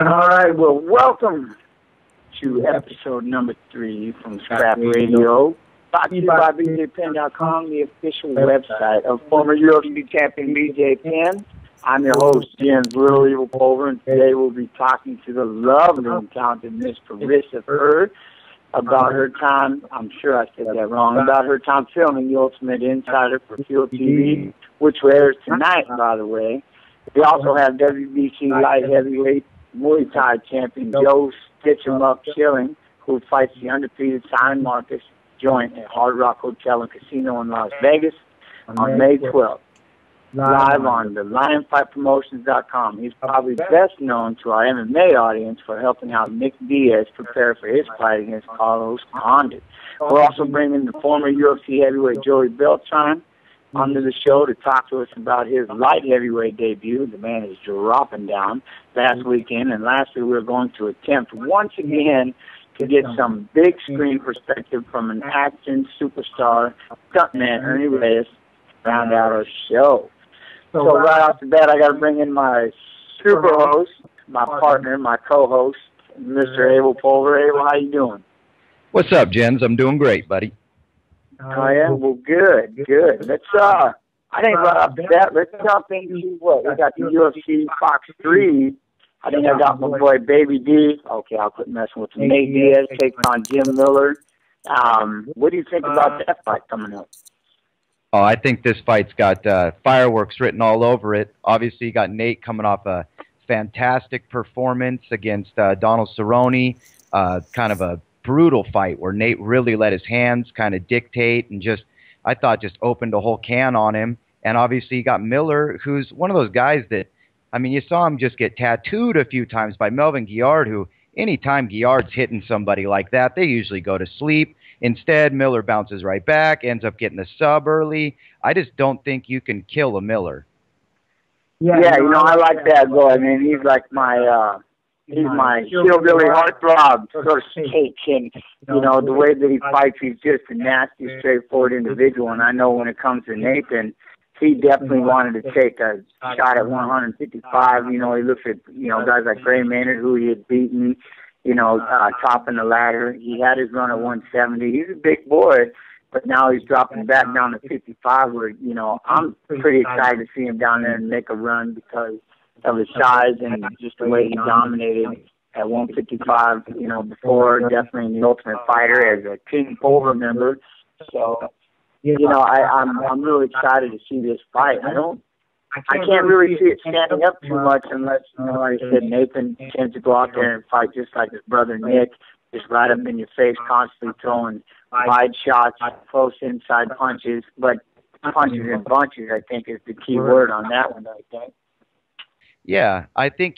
All right, well, welcome to episode number 3 from Scrap Radio. Brought to you by BJPenn.com, the official website of former UFC champion BJ Penn. I'm your host, Jens Little Evil Pulver, and today we'll be talking to the lovely and talented Miss Corissa Furr about her time, I'm sure I said that wrong, about her time filming The Ultimate Insider for Field TV, which airs tonight, by the way. We also have WBC light heavyweight Muay Thai champion Joe Stitch 'em Up Schilling, who fights the undefeated Simon Marcus joint at Hard Rock Hotel and Casino in Las Vegas on May 12th. Live on the LionFightPromotions.com. He's probably best known to our MMA audience for helping out Nick Diaz prepare for his fight against Carlos Condit. We're also bringing the former UFC heavyweight Joey Beltran onto the show to talk to us about his light heavyweight debut. The man is dropping down last weekend. And lastly, we're going to attempt once again to get some big screen perspective from an action superstar, stuntman Ernie Reyes, to round out our show. So right off the bat, I got to bring in my super host, my partner, my co-host, Mr. Abel Pulver. Abel, how you doing? What's up, Jens? I'm doing great, buddy. Oh, yeah? Well, good. Let's, I think right off the bat, let's jump into what? We got the UFC Fox 3. I think I got my boy Baby D. Okay, I'll quit messing with him. Nate Diaz takes on Jim Miller. What do you think about that fight coming up? Oh, I think this fight's got fireworks written all over it. Obviously, you got Nate coming off a fantastic performance against Donald Cerrone. Kind of a brutal fight where Nate really let his hands kind of dictate and I thought just opened a whole can on him. And obviously, you got Miller, who's one of those guys that, I mean, you saw him just get tattooed a few times by Melvin Guillard, who anytime Guillard's hitting somebody like that, they usually go to sleep. Instead, Miller bounces right back, ends up getting the sub early. I just don't think you can kill a Miller. Yeah, I like that boy. I mean, he's like my hillbilly heartthrob sort of speak. And, the way that he fights, he's just a nasty, straightforward individual. And I know when it comes to Nathan, he definitely wanted to take a shot at 155. He looks at, guys like Gray Maynard, who he had beaten, topping the ladder. He had his run at 170. He's a big boy, but now he's dropping back down to 55 where, I'm pretty excited to see him down there and make a run because of his size and just the way he dominated at 155, before, definitely in the Ultimate Fighter as a King Pulver member. So, I'm really excited to see this fight. I can't really see it standing up too much unless, like I said, Nathan tends to go out there and fight just like his brother Nick, just right up in your face, constantly throwing wide shots, close inside punches. But punches and bunches, I think, is the key word on that one, I think. Yeah, I think,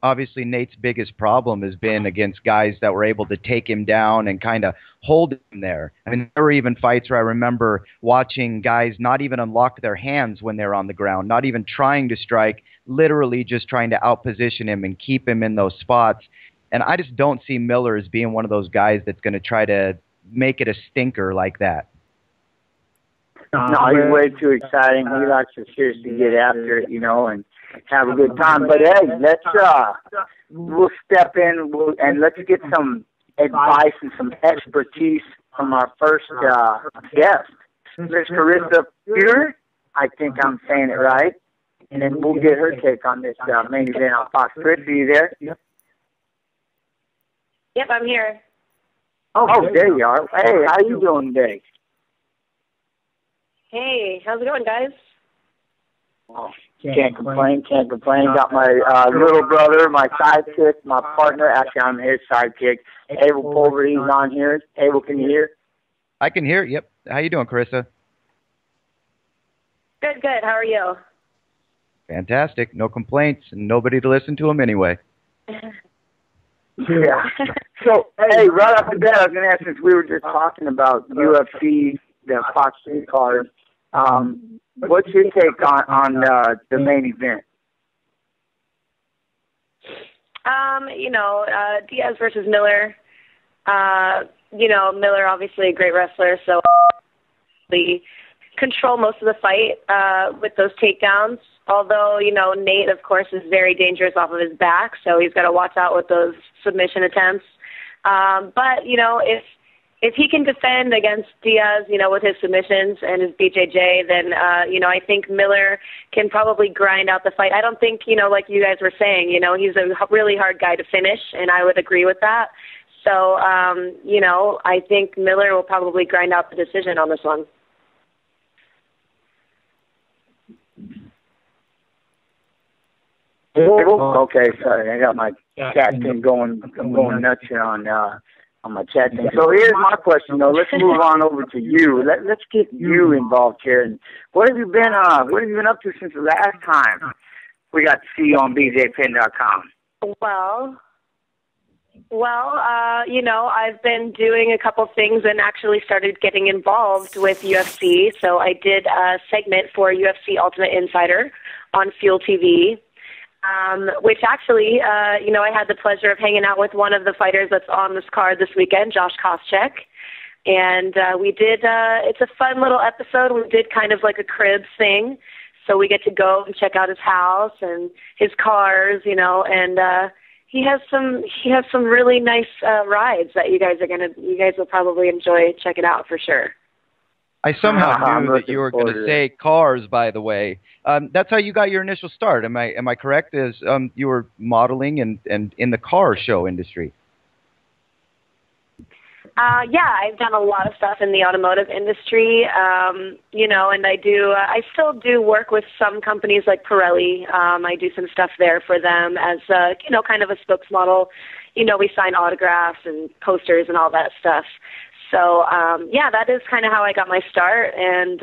obviously Nate's biggest problem has been against guys that were able to take him down and kind of hold him there. I mean, there were even fights where I remember watching guys not even unlock their hands when they're on the ground, not even trying to strike, literally just trying to outposition him and keep him in those spots. And I just don't see Miller as being one of those guys that's going to try to make it a stinker like that. No, he's way too exciting. He likes to seriously get after it, and have a good time. But hey, we'll step in and let's get some advice and some expertise from our first guest, Miss Corissa Furr. I think I'm saying it right. And then we'll get her take on this main event on Fox. Chris, are you there? Yep, I'm here. Oh, there you are. Hey, how you doing today? Hey, how's it going, guys? Oh, can't complain. Got my little brother, my sidekick, my partner. Actually, I'm his sidekick. Abel Pulver, he's on here. Abel, can you hear? I can hear. Yep. How you doing, Corissa? Good. How are you? Fantastic. No complaints and nobody to listen to him anyway. Yeah. So, hey, right off the bat, I was going to ask, since we were just talking about UFC, the Fox 3 card, what's your take on the main event? Diaz versus Miller. Miller obviously a great wrestler, so control most of the fight with those takedowns. Although, Nate, of course, is very dangerous off of his back, so he's got to watch out with those submission attempts. But, if he can defend against Diaz, with his submissions and his BJJ, then, I think Miller can probably grind out the fight. I don't think, like you guys were saying, he's a really hard guy to finish, and I would agree with that. So, I think Miller will probably grind out the decision on this one. Okay, sorry, I got my chat thing going. I'm going nuts here on my chat thing. So here's my question, though. Let's move on over to you. Let's get you involved here. And what have you been up to since the last time we got to see you on BJPen.com? Well, I've been doing a couple things and actually started getting involved with UFC. So I did a segment for UFC Ultimate Insider on Fuel TV. Which actually, I had the pleasure of hanging out with one of the fighters that's on this card this weekend, Josh Koscheck. And we did, it's a fun little episode. We did kind of like a cribs thing. So we get to go and check out his house and his cars, and he has some really nice rides that you guys will probably enjoy. Check it out for sure. I somehow knew that you were going to say cars, by the way. That's how you got your initial start. Am I correct? As you were modeling and in the car show industry? Yeah, I've done a lot of stuff in the automotive industry, and I still do work with some companies like Pirelli. I do some stuff there for them as, kind of a spokesmodel. We sign autographs and posters and all that stuff. So, that is kind of how I got my start, and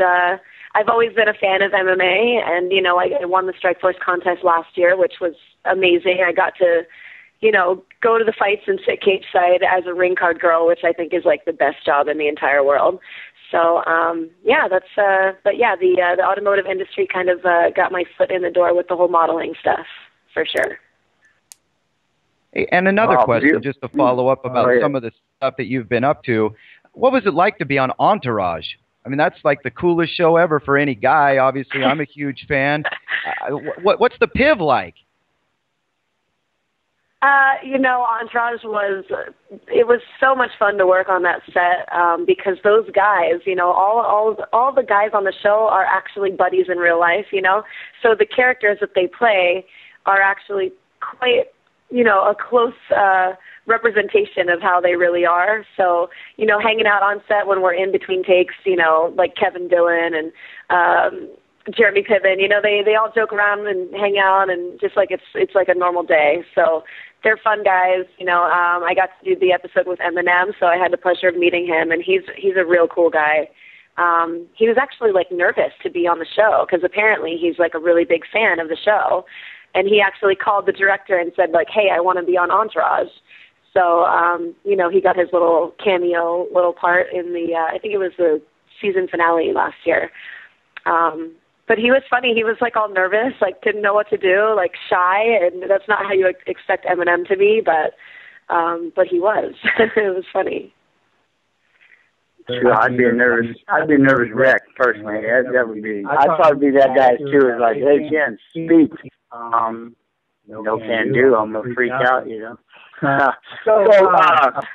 I've always been a fan of MMA, and, I won the Strikeforce contest last year, which was amazing. I got to, go to the fights and sit cage side as a ring card girl, which I think is, like, the best job in the entire world. So, the automotive industry kind of got my foot in the door with the whole modeling stuff, for sure. And another question, just to follow up about some of the stuff that you've been up to. What was it like to be on Entourage? I mean, that's like the coolest show ever for any guy. Obviously, I'm a huge fan. What's the PIV like? Entourage it was so much fun to work on that set because those guys, all the guys on the show are actually buddies in real life, So the characters that they play are actually quite, a close representation of how they really are. So, hanging out on set when we're in between takes, like Kevin Dillon and Jeremy Piven, they all joke around and hang out and just like it's like a normal day. So they're fun guys. I got to do the episode with Eminem, so I had the pleasure of meeting him, and he's a real cool guy. He was actually like nervous to be on the show because apparently he's like a really big fan of the show. And he actually called the director and said, like, hey, I want to be on Entourage. So, he got his little cameo, little part in the, I think it was the season finale last year. But he was funny. He was, like, all nervous, like, didn't know what to do, like, shy. And that's not how you expect Eminem to be, but he was. It was funny. Sure, I'd be a nervous wreck, personally. That would be, I'd probably be that guy, too. It's like, hey, Jen, speak. No can do. I'm going to freak out, So,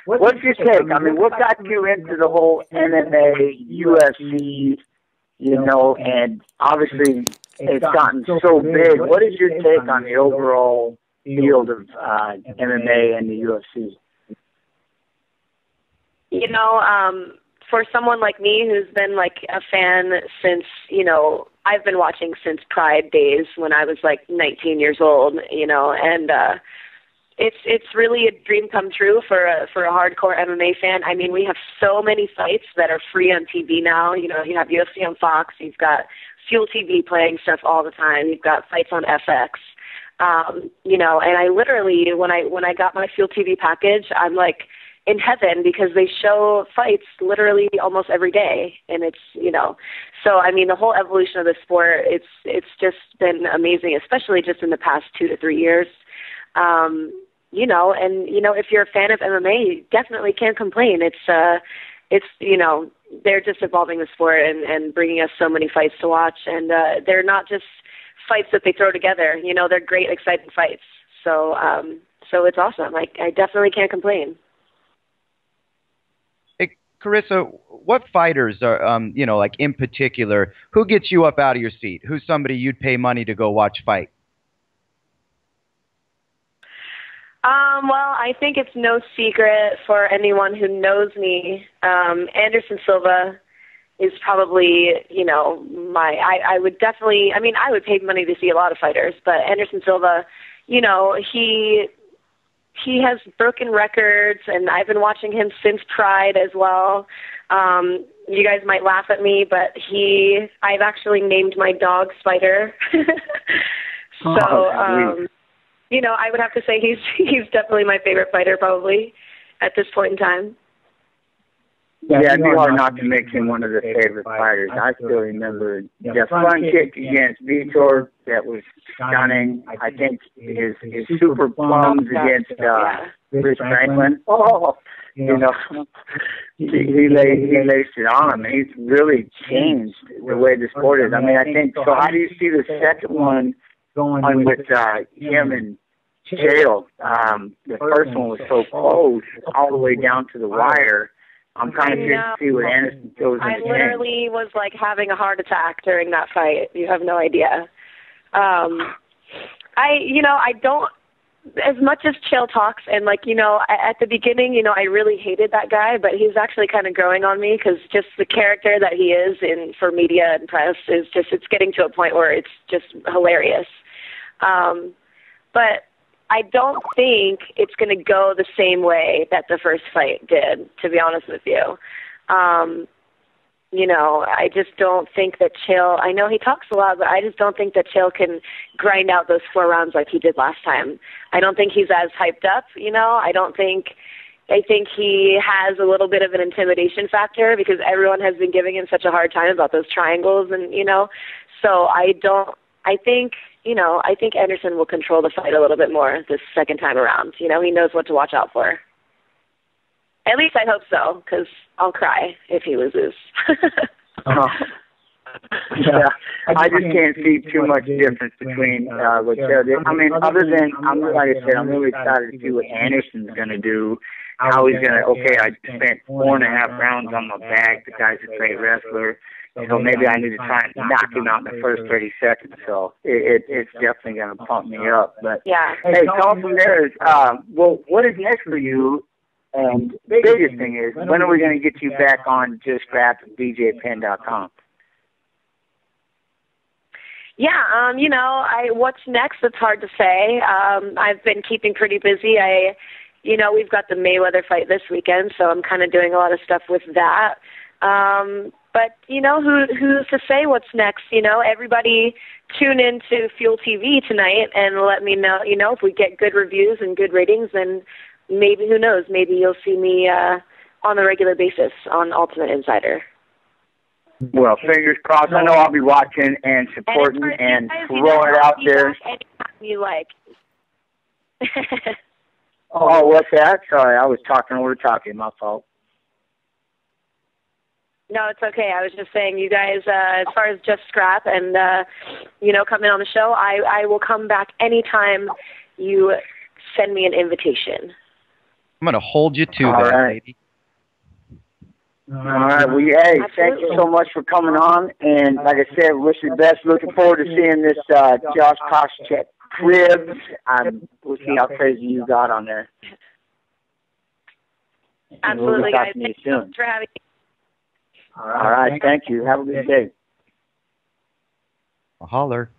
what's your take? I mean, what got you into the whole MMA, UFC, and obviously it's gotten so big. What is your take on the overall field of MMA and the UFC? For someone like me who's been like a fan since, I've been watching since Pride days when I was like 19 years old, and it's really a dream come true for a hardcore MMA fan. I mean, we have so many fights that are free on TV now. You have UFC on Fox, you've got Fuel TV playing stuff all the time, you've got fights on FX. And I literally, when I got my Fuel TV package, I'm like in heaven because they show fights literally almost every day. And it's, so I mean, the whole evolution of the sport, it's just been amazing, especially just in the past 2 to 3 years. If you're a fan of MMA, you definitely can't complain. It's it's, you know, they're just evolving the sport and bringing us so many fights to watch. And they're not just fights that they throw together. You know, they're great, exciting fights. So so it's awesome. I definitely can't complain. Hey, Corissa, what fighters are, you know, like in particular, who gets you up out of your seat? Who's somebody you'd pay money to go watch fight? Well, I think it's no secret for anyone who knows me. Anderson Silva is probably, you know, I would definitely, I mean, I would pay money to see a lot of fighters, but Anderson Silva, you know, he has broken records, and I've been watching him since Pride as well. You guys might laugh at me, but I've actually named my dog Spider. So, you know, I would have to say he's definitely my favorite fighter probably at this point in time. Yeah, it'd be hard not to make him one of the favorite fighters. I still remember the front kick against Vitor that was stunning. I think his super plums against Rich Franklin. Oh, you know, he laced it on him. He's really changed the way the sport is. I mean, I think, so how do you see the second one going with him and Chael? The first one was so close, all the way down to the wire. I'm kind of curious to see what Anderson goes in. I literally was like having a heart attack during that fight. You have no idea. I don't, as much as Chael talks, and like, you know, at the beginning, you know, I really hated that guy, but he's actually kind of growing on me because just the character that he is for media and press is just, it's getting to a point where it's just hilarious. But I don't think it's going to go the same way that the first fight did, to be honest with you. You know, I just don't think that Chael, I know he talks a lot, but I just don't think that Chael can grind out those 4 rounds like he did last time. I don't think he's as hyped up, you know. I think he has a little bit of an intimidation factor because everyone has been giving him such a hard time about those triangles and, you know. So I think Anderson will control the fight a little bit more this second time around. You know, he knows what to watch out for. At least I hope so, because I'll cry if he loses. Yeah, I just can't see too much difference between what Chael did. I mean, other than, like I said, I'm really excited to see what Anderson's going to do, how he's going to, okay, I spent 4.5 rounds on my back. The guy's a great wrestler. So maybe I need to try and knock him out in the first 30 seconds. So it's definitely going to pump me up. But yeah. Hey, Tom, from there is, well, what is next for you? And the biggest thing is, when are we going to get you back on Just Scrap and BJPenn.com? Yeah, you know, what's next? It's hard to say. I've been keeping pretty busy. You know, we've got the Mayweather fight this weekend, so I'm kind of doing a lot of stuff with that. But, you know, who's to say what's next? You know, everybody tune in to Fuel TV tonight and let me know, you know, if we get good reviews and good ratings, then maybe, who knows, maybe you'll see me on a regular basis on Ultimate Insider. Well, fingers crossed. I know I'll be watching and supporting and throwing it out there. Anytime you like. Oh, what's that? Sorry, I was talking over talking. My fault. No, it's okay. I was just saying, you guys, as far as Just Scrap and, you know, coming on the show, I will come back anytime you send me an invitation. I'm going to hold you to that, lady. All right. Well, hey, thank you so much for coming on. And like I said, wish you the best. Looking forward to seeing this Josh Koscheck cribs. We'll see how crazy you got on there. Absolutely, we'll guys. Thank you for having me. All right. Thank you. Have a good day. I'll holler.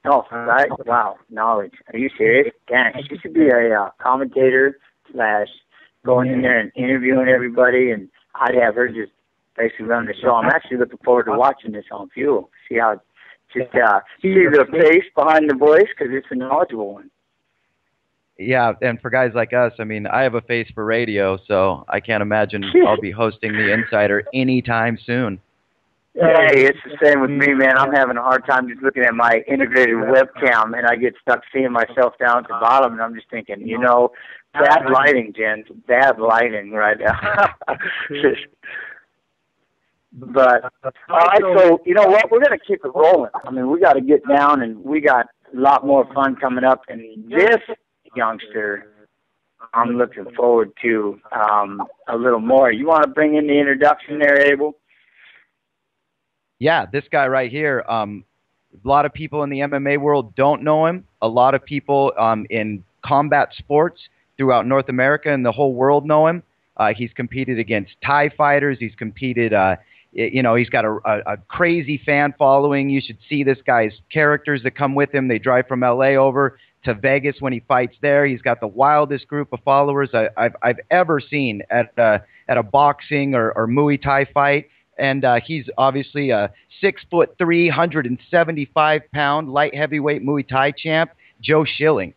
Oh, right. Wow. Knowledge. Are you serious? Dang. She should be a commentator / going in there and interviewing everybody, and I'd have her just basically run the show. I'm actually looking forward to watching this on Fuel. See how see the face behind the voice, because it's a knowledgeable one. Yeah, and for guys like us, I mean, I have a face for radio, so I can't imagine I'll be hosting the Insider anytime soon. Hey, it's the same with me, man. I'm having a hard time just looking at my integrated webcam, and I get stuck seeing myself down at the bottom, and I'm just thinking, you know, Bad lighting, Jen. Bad lighting right now. But, all right, so, you know what? We're going to keep it rolling. I mean, we got to get down, and we got a lot more fun coming up. And this youngster, I'm looking forward to a little more. You want to bring in the introduction there, Abel? Yeah, this guy right here. A lot of people in the MMA world don't know him. A lot of people in combat sports throughout North America and the whole world know him. He's competed against Thai fighters. He's competed, he's got a crazy fan following. You should see this guy's characters that come with him. They drive from LA over to Vegas when he fights there. He's got the wildest group of followers I've ever seen at a boxing or Muay Thai fight. And he's obviously a 6'3", 175-pound light heavyweight Muay Thai champ, Joe Schilling.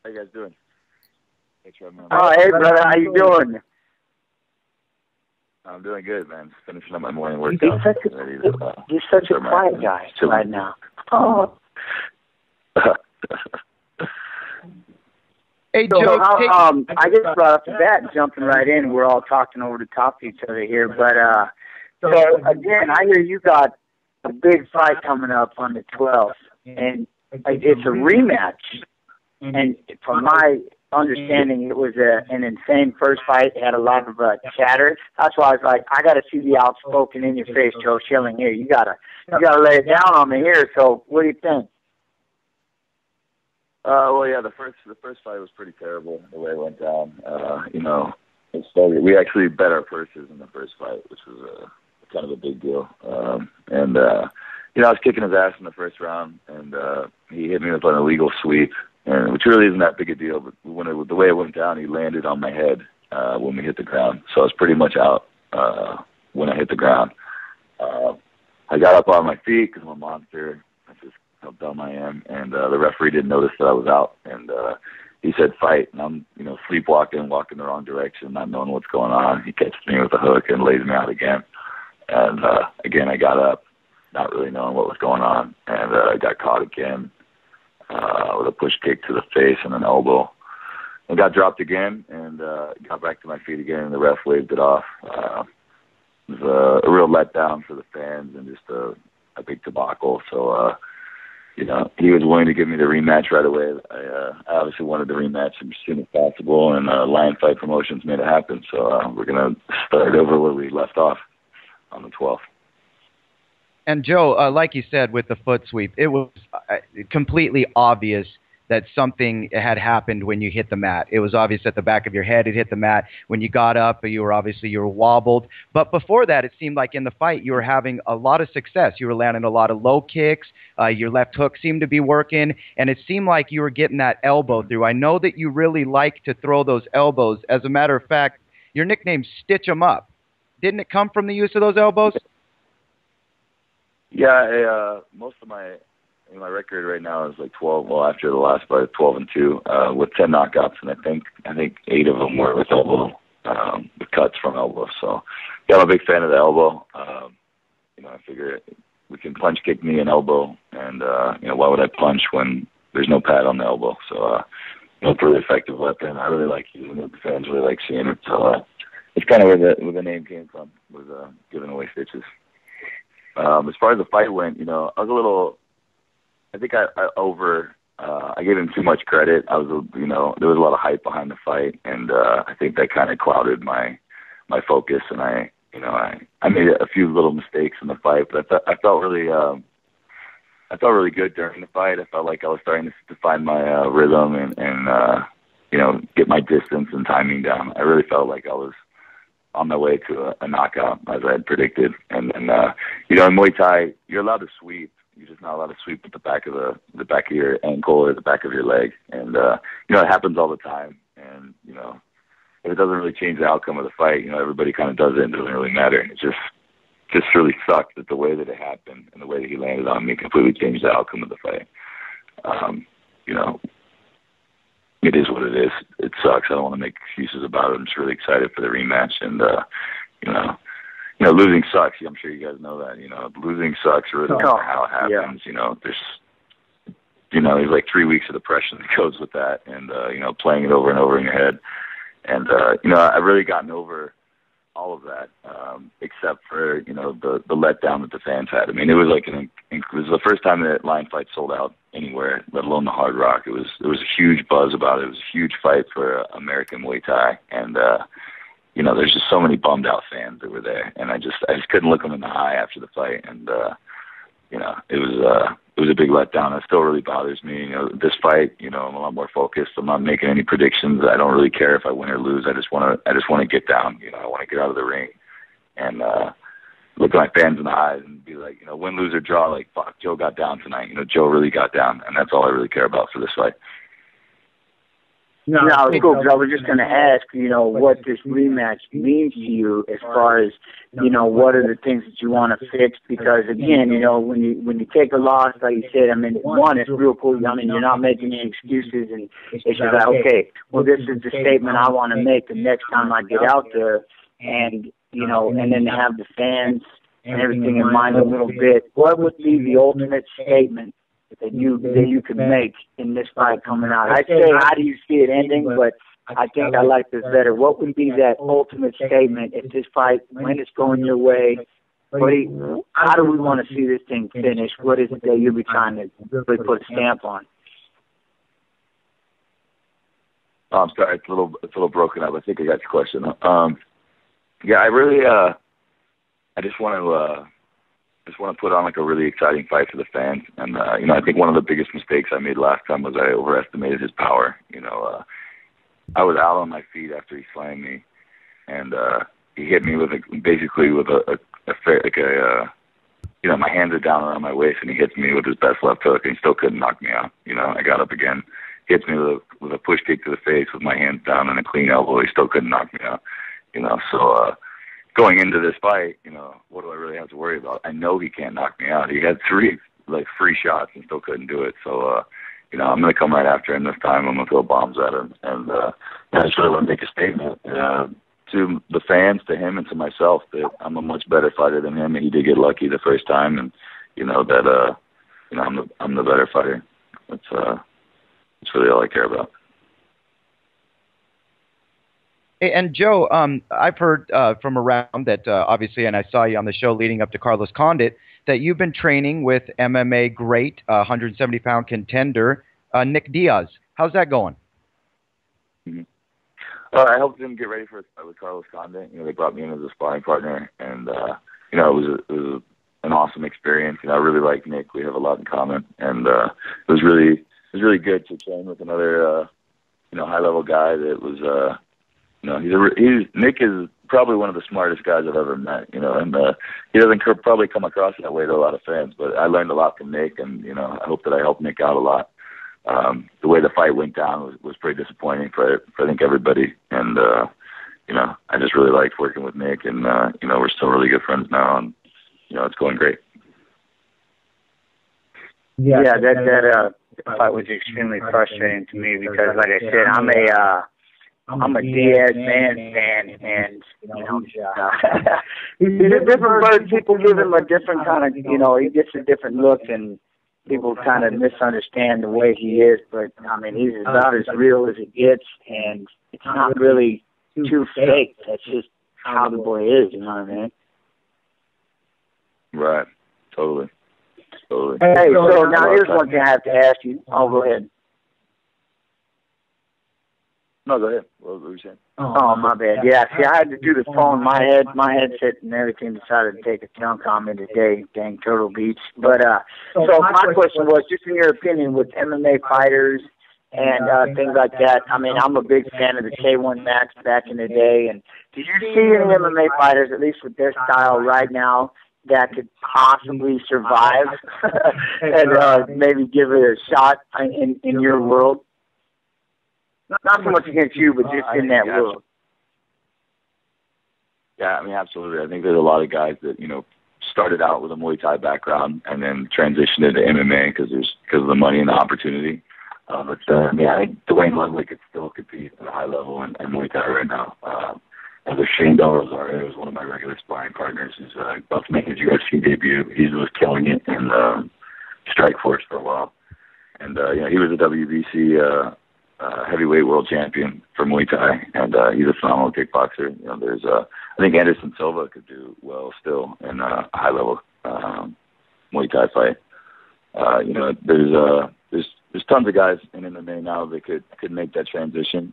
How you guys doing? Thanks for having me on. Oh, hey, brother, how you doing? I'm doing good, man. Just finishing up my morning workout. You're such a quiet guy right now. Oh. Hey, Joe. I just brought up the bat, jumping right in. We're all talking over the top of each other here. But, so, again, I hear you got a big fight coming up on the 12th. And it's a rematch. And from my understanding, it was an insane first fight. It had a lot of chatter. That's why I was like, I got to see the outspoken in your face, Joe Schilling. Here, you gotta lay it down on me here. So, what do you think? Well, yeah, the first fight was pretty terrible the way it went down. It started. We actually bet our purses in the first fight, which was kind of a big deal. I was kicking his ass in the first round, and he hit me with an illegal sweep, which really isn't that big a deal. But the way it went down, he landed on my head when we hit the ground, so I was pretty much out when I hit the ground. I got up on my feet because I'm a monster. That's just how dumb I am, and the referee didn't notice that I was out, and he said fight, and I'm sleepwalking, walking the wrong direction, not knowing what's going on. He catches me with a hook and lays me out again, and again I got up, not really knowing what was going on, and I got caught again with a push kick to the face and an elbow, and got dropped again, and got back to my feet again, and the ref waved it off. It was a real letdown for the fans and just a big debacle. So, he was willing to give me the rematch right away. I obviously wanted the rematch as soon as possible, and Lion Fight Promotions made it happen. So we're going to start over where we left off on the 12th. And Joe, like you said, with the foot sweep, it was completely obvious that something had happened when you hit the mat. It was obvious at the back of your head it hit the mat. When you got up, you were wobbled. But before that, it seemed like in the fight you were having a lot of success. You were landing a lot of low kicks. Your left hook seemed to be working, and it seemed like you were getting that elbow through. I know that you really like to throw those elbows. As a matter of fact, your nickname Stitch 'em Up. Didn't it come from the use of those elbows? Yeah, most of my record right now is like 12. Well, after the last fight, 12-2 with 10 knockouts, and I think 8 of them were with elbow, with cuts from elbow. So, yeah, I'm a big fan of the elbow. I figure we can punch kick me and elbow, and why would I punch when there's no pad on the elbow? So, pretty effective weapon. I really like using it. The fans really like seeing it. So, it's kind of where the name came from, was giving away stitches. As far as the fight went, I was a little. I think I gave him too much credit. There was a lot of hype behind the fight, and I think that kind of clouded my focus, and I made a few little mistakes in the fight, but I felt really good during the fight. I felt like I was starting to find my rhythm and get my distance and timing down. I really felt like I was on my way to a knockout, as I had predicted. And then, in Muay Thai, you're allowed to sweep. You're just not allowed to sweep at the back of your ankle or the back of your leg. And, it happens all the time. And, if it doesn't really change the outcome of the fight, everybody kind of does it and it doesn't really matter. And it just really sucked that the way that it happened and the way that he landed on me completely changed the outcome of the fight. It is what it is. It sucks. I don't want to make excuses about it. I'm just really excited for the rematch. And, losing sucks. I'm sure you guys know that. Losing sucks, really, no matter how it happens. you know, there's like 3 weeks of depression that goes with that, and you know, playing it over and over in your head. And you know, I've really gotten over all of that, except for, you know, the letdown that the fans had. I mean, it was like it was the first time that Lion Fight sold out anywhere, let alone the Hard Rock. There was a huge buzz about it. It was a huge fight for American Muay Thai, and you know, there's just so many bummed out fans that were there, and I just couldn't look them in the eye after the fight, and you know, it was a big letdown. It still really bothers me. You know, this fight, you know, I'm a lot more focused. I'm not making any predictions. I don't really care if I win or lose. I just want to get down. You know, I want to get out of the ring and look at my fans in the eyes and be like, you know, win, lose, or draw. Like, fuck, Joe got down tonight. You know, Joe really got down, and that's all I really care about for this fight. No, it's cool, because I was just going to ask, you know, what this rematch means to you as far as, you know, what are the things that you want to fix? Because, again, you know, when you take a loss, like you said, I mean, one, it's real cool. I mean, you're not making any excuses, and it's just like, okay, well, this is the statement I want to make the next time I get out there, and, you know, and then to have the fans and everything in mind a little bit. What would be the ultimate statement that you could make in this fight coming out? I'd say, how do you see it ending? But I think I like this better. What would be that ultimate statement if this fight, when it's going your way? How do we want to see this thing finish? What is it that you'll be trying to really put a stamp on? Oh, I'm sorry, it's a little broken up. I think I got your question. Yeah, I really, I just want to put on like a really exciting fight for the fans. And, you know, I think one of the biggest mistakes I made last time was I overestimated his power. You know, I was out on my feet after he slammed me, and he hit me with basically with you know, my hands are down around my waist, and he hits me with his best left hook, and he still couldn't knock me out. You know, I got up again, hits me with a push kick to the face with my hands down and a clean elbow. He still couldn't knock me out. You know, so going into this fight, you know, what do I really have to worry about? I know he can't knock me out. He had 3 free shots and still couldn't do it. So, you know, I'm going to come right after him this time. I'm going to throw bombs at him. And I just really want to make a statement to the fans, to him, and to myself that I'm a much better fighter than him. And he did get lucky the first time. And, you know, that, you know, I'm the better fighter. That's really all I care about. Hey, and Joe, I've heard from around that, obviously, and I saw you on the show leading up to Carlos Condit, that you've been training with MMA great, 170-pound contender, Nick Diaz. How's that going? Mm-hmm. I helped him get ready for a fight with Carlos Condit. You know, they brought me in as a sparring partner, and, you know, it was an awesome experience. You know, I really like Nick. We have a lot in common, and it was really good to train with another, you know, high-level guy that was, you know, Nick is probably one of the smartest guys I've ever met, you know, and he doesn't probably come across that way to a lot of fans, but I learned a lot from Nick, and, you know, I hope that I helped Nick out a lot. The way the fight went down was pretty disappointing for I think everybody, and, you know, I just really liked working with Nick, and, you know, we're still really good friends now, and, you know, it's going great. Yeah, that fight was extremely frustrating to me because, like I said, I'm a Diaz fan, and, you know, he's a different bird. People give him a different kind of, you know, he gets a different look, and people kind of misunderstand the way he is. But, I mean, he's about as real as it gets, and it's not really too fake. That's just how the boy is, you know what I mean? Right. Totally. Hey, so now here's one thing I have to ask you. Oh, go ahead. No, go ahead. What were you saying? Oh, my bad. Yeah, see, I had to do the phone. My headset and everything decided to take a chunk on me today. Dang, Turtle Beach. But, so my question was, just in your opinion, with MMA fighters and things like that, I mean, I'm a big fan of the K1 Max back in the day. And do you see any MMA fighters, at least with their style right now, that could possibly survive and maybe give it a shot in your world? Not so much against you, but just in that world. Yeah, I mean, absolutely. I think there's a lot of guys that, you know, started out with a Muay Thai background and then transitioned into MMA because of the money and the opportunity. But yeah, I think Dwayne Ludwig could still compete at a high level in Muay Thai right now. And with Shane Del Rosario, who's one of my regular sparring partners, who's about to make his UFC debut. He was killing it in Strikeforce for a while. And And he was a WBC heavyweight world champion for Muay Thai, and he's a phenomenal kickboxer. There's I think Anderson Silva could do well still in a high level Muay Thai fight. There's tons of guys in MMA now that could make that transition.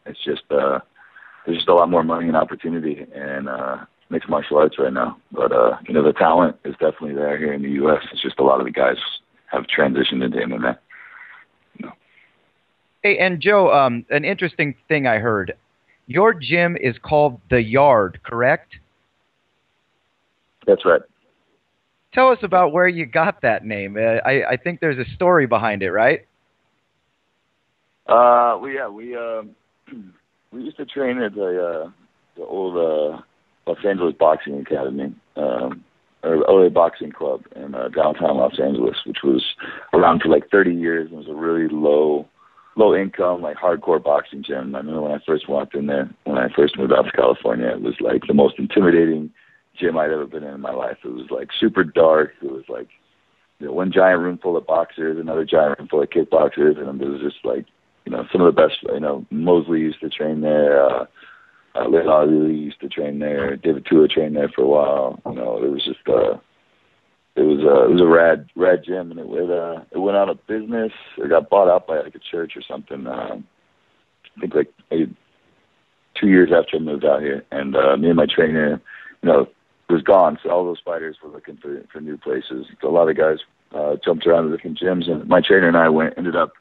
It's just there's just a lot more money and opportunity in mixed martial arts right now. But the talent is definitely there here in the U.S. It's just a lot of the guys have transitioned into MMA. Hey, and Joe, an interesting thing I heard. Your gym is called The Yard, correct? That's right. Tell us about where you got that name. I think there's a story behind it, right? We used to train at the old Los Angeles Boxing Academy, or LA Boxing Club in downtown Los Angeles, which was around for like 30 years. It was a really low income, like hardcore boxing gym. I remember when I first walked in there, when I first moved out to California, it was like the most intimidating gym I'd ever been in my life. It was like super dark. It was like one giant room full of boxers, another giant room full of kickboxers, and it was just like some of the best. Mosley used to train there. Lil Ali used to train there. David Tua trained there for a while. It was just it was a rad gym, and it went out of business. It got bought out by like a church or something. I think like 2 years after I moved out here, and me and my trainer, was gone. So all those fighters were looking for new places. So a lot of guys jumped around to different gyms, and my trainer and I ended up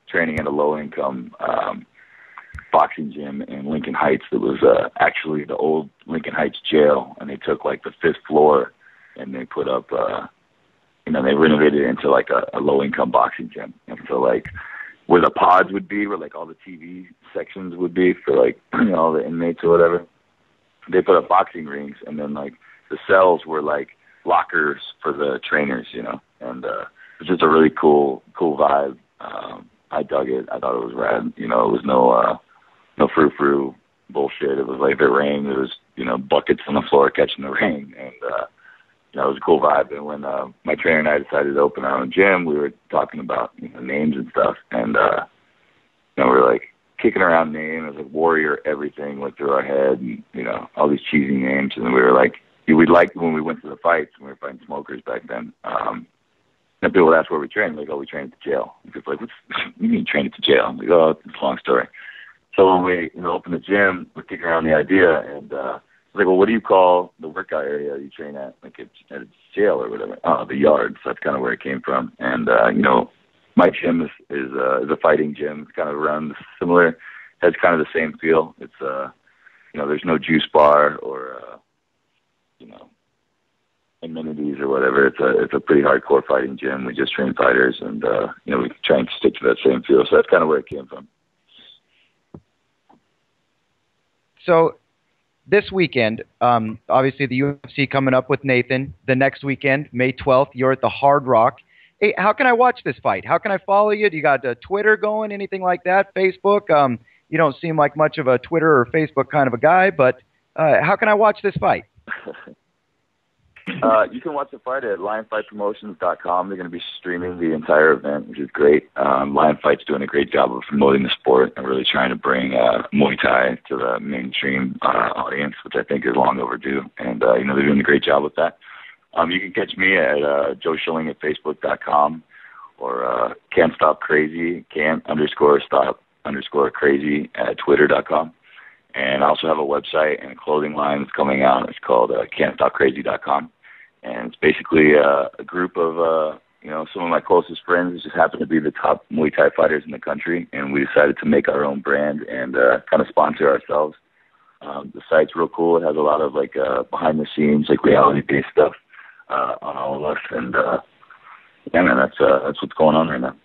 training at a low-income boxing gym in Lincoln Heights. That was actually the old Lincoln Heights jail, and they took like the 5th floor, and they put up, they renovated it into like a low-income boxing gym. And so like where the pods would be, where like all the TV sections would be for like all the inmates or whatever, they put up boxing rings, and then like the cells were like lockers for the trainers, and it was just a really cool vibe. I dug it. I thought it was rad. It was no frou-frou bullshit. It was like if it rained, there was, buckets on the floor catching the rain, and it was a cool vibe. And when my trainer and I decided to open our own gym, we were talking about names and stuff, and we were like kicking around names, like Warrior Everything went through our head, and all these cheesy names. And we were like, we'd like when we went to the fights, when we were fighting smokers back then. And people would ask where we trained. Like, we trained at the jail. And people were like, what do you mean train at the jail? I'm like, it's a long story. So when we opened the gym, we're kicking around the idea, and I was like, well, what do you call the workout area you train at? Like at a jail or whatever. The Yard. So that's kind of where it came from. And my gym is a fighting gym. It's kind of run similar, has kind of the same feel. It's there's no juice bar or amenities or whatever. It's a pretty hardcore fighting gym. We just train fighters, and we try and stick to that same feel. So that's kind of where it came from. So this weekend, obviously the UFC coming up with Nathan. The next weekend, May 12th, you're at the Hard Rock. Hey, how can I watch this fight? How can I follow you? Do you got Twitter going, anything like that? Facebook? You don't seem like much of a Twitter or Facebook kind of a guy, but how can I watch this fight? You can watch the fight at lionfightpromotions.com. They're going to be streaming the entire event, which is great. Lion Fight's doing a great job of promoting the sport and really trying to bring Muay Thai to the mainstream audience, which I think is long overdue. And, they're doing a great job with that. You can catch me at Joe Schilling at Facebook.com or Can't Stop Crazy, Can't_Stop_Crazy at Twitter.com. And I also have a website and a clothing line that's coming out. It's called Can'tStopCrazy.com. And it's basically a group of, some of my closest friends who just happen to be the top Muay Thai fighters in the country. And we decided to make our own brand and kind of sponsor ourselves. The site's real cool. It has a lot of, behind the scenes, reality-based stuff on all of us. And, that's what's going on right now.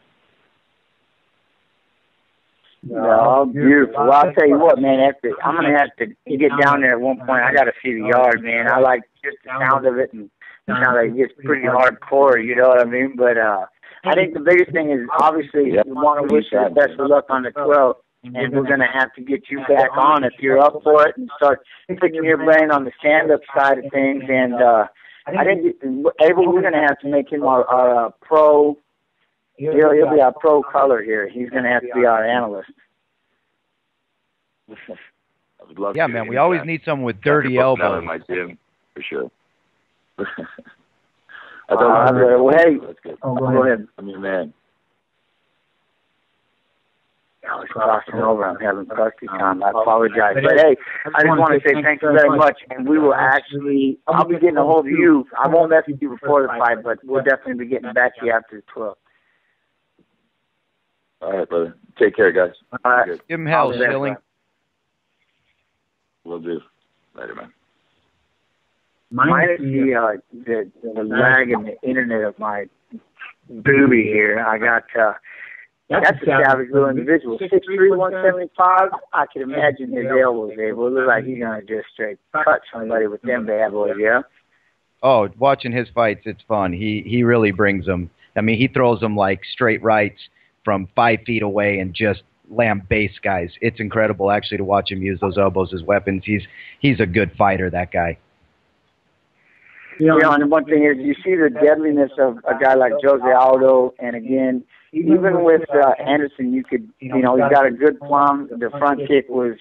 No, beautiful. Well, I'll tell you what, man. I'm gonna have to get down there at one point. I gotta see the Yard, man. I like just the sound of it, and it sounds like it's pretty hardcore. You know what I mean? But I think the biggest thing is obviously we want to wish you the best of luck on the 12th, and we're gonna have to get you back on if you're up for it, and start picking your brain on the stand-up side of things. And I think Abel, we're gonna have to make him our pro He'll be our pro color here. He's going to have to be our analyst. I would love yeah, to. man, we always need someone with dirty elbows. In my gym, for sure. Well, hey, go ahead. I'm your man. I was crossing over. I'm having crusty time. I apologize. But hey, I just want to say thank you very much. And we will I'll be getting a hold of you. I won't message you before the fight, but we'll definitely be getting back to you after the 12th. All right, brother. Take care, guys. All right. Give him hell, Schilling. Will do. Later, man. Minus the lag in the internet of my booby here. I got that's a savage little individual. 6'3", 175. I can imagine his elbows there. It looks like he's gonna just straight cut somebody with them bad boys, yeah. Oh, watching his fights, it's fun. He really brings them. I mean, he throws them like straight rights from 5 feet away and just lambaste guys. It's incredible actually to watch him use those elbows as weapons. He's a good fighter, that guy. And one thing is, you see the deadliness of a guy like Jose Aldo, and again, even with Anderson, you could, he got a good plum. The front kick was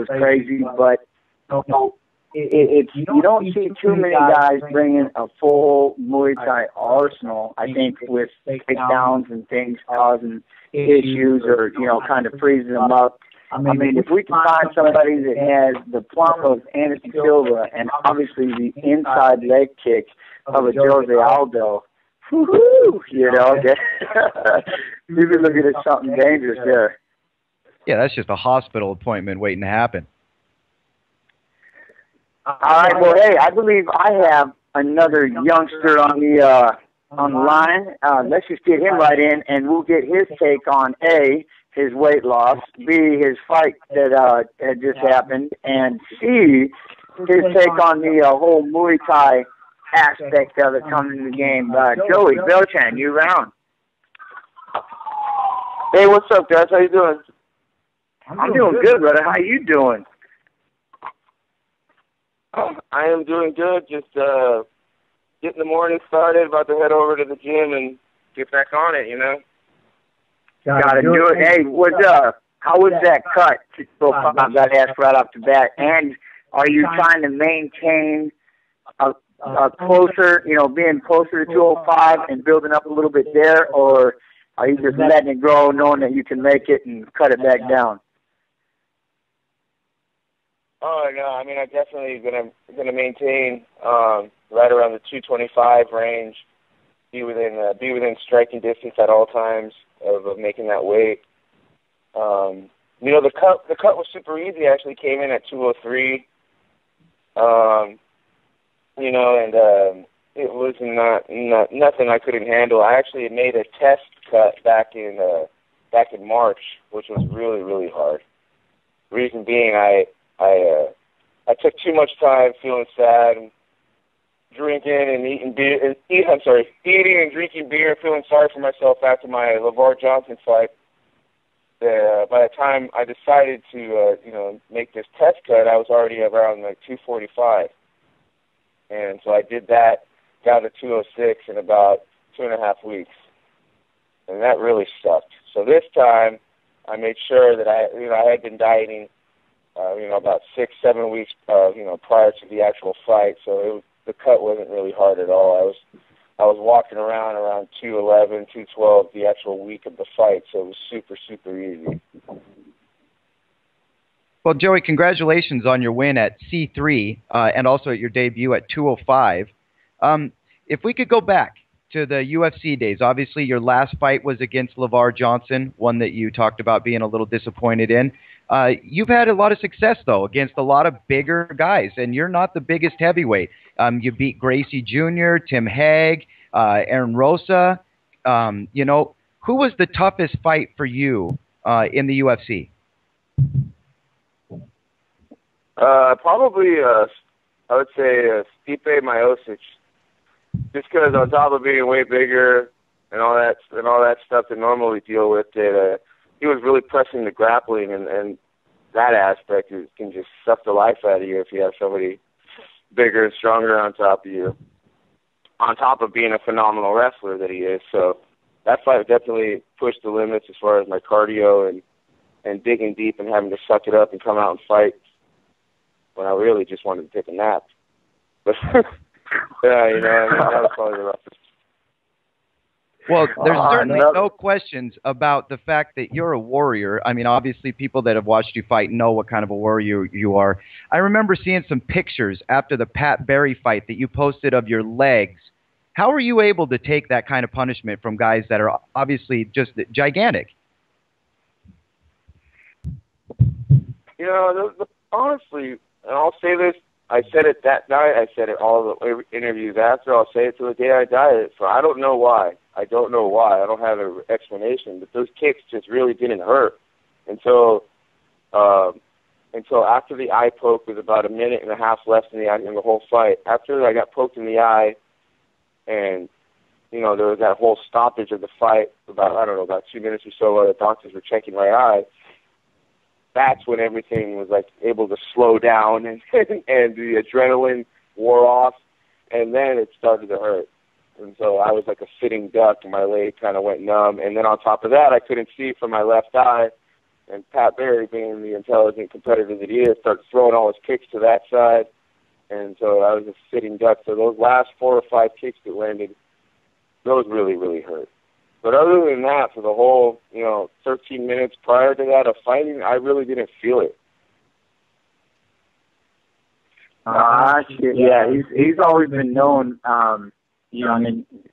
crazy, but you don't see too many guys bringing a full Muay Thai arsenal. I think with takedowns and things causing issues or kind of freezing them up. I mean, if we can find somebody that has the plum of Anderson Silva and obviously the inside leg kick of a Jose Aldo, woo-hoo, you'd be looking at something dangerous there. Yeah, that's just a hospital appointment waiting to happen. All right, well, hey, I believe I have another youngster on the line. Let's just get him right in, and we'll get his take on A, his weight loss, B, his fight that had just happened, and C, his take on the whole Muay Thai aspect of it coming in the game. Joey, Beltran, you round. Hey, what's up, guys? How you doing? I'm doing good, brother. How you doing? I am doing good. Just getting the morning started. About to head over to the gym and get back on it. Gotta do it. Hey, how was that cut? I got to ask right off the bat. And are you trying to maintain a closer, being closer to 205 and building up a little bit there, or are you just letting it grow, knowing that you can make it and cut it back down? Oh no, I mean, I'm definitely gonna maintain right around the 225 range. Be within striking distance at all times of making that weight. The cut was super easy. I actually came in at 203. And it was not nothing I couldn't handle. I actually made a test cut back in March, which was really, really hard. Reason being, I took too much time feeling sad and eating and drinking beer, feeling sorry for myself after my LeVar Johnson fight. By the time I decided to make this test cut, I was already around like 245. And so I did that, down to 206 in about 2.5 weeks. And that really sucked. So this time, I made sure that I had been dieting, about 6-7 weeks, prior to the actual fight. So the cut wasn't really hard at all. I was walking around 211, 212 the actual week of the fight. So it was super, super easy. Well, Joey, congratulations on your win at C3 and also at your debut at 205. If we could go back to the UFC days, obviously your last fight was against LeVar Johnson, one that you talked about being a little disappointed in. You've had a lot of success, though, against a lot of bigger guys, and you're not the biggest heavyweight. You beat Gracie Jr., Tim Hague, Aaron Rosa. Who was the toughest fight for you in the UFC? Probably, I would say Stipe Miocic. Just because on top of being way bigger and all that stuff to normally deal with, he was really pressing the grappling, and that aspect can just suck the life out of you if you have somebody bigger and stronger on top of you. On top of being a phenomenal wrestler that he is, so that fight definitely pushed the limits as far as my cardio and digging deep and having to suck it up and come out and fight when I really just wanted to take a nap. But yeah, you know, I mean, that was probably the roughest. Well, there's certainly no questions about the fact that you're a warrior. I mean, obviously, people that have watched you fight know what kind of a warrior you are. I remember seeing some pictures after the Pat Barry fight that you posted of your legs. How are you able to take that kind of punishment from guys that are obviously just gigantic? You know, honestly, and I'll say this, I said it that night, I said it all the interviews after, I'll say it till the day I die. So I don't know why. I don't have an explanation, but those kicks just really didn't hurt until after the eye poke was about a minute and a half left in the whole fight. After I got poked in the eye, and you know there was that whole stoppage of the fight, about 2 minutes or so while the doctors were checking my eye. That's when everything was like able to slow down and the adrenaline wore off, and then it started to hurt. And so I was like a sitting duck, and my leg kind of went numb. And then on top of that, I couldn't see from my left eye. And Pat Barry, being the intelligent competitor that he is, started throwing all his kicks to that side. And so I was a sitting duck. So those last 4 or 5 kicks that landed, those really, really hurt. But other than that, for the whole, 13 minutes prior to that of fighting, I really didn't feel it. Yeah, he's always been known,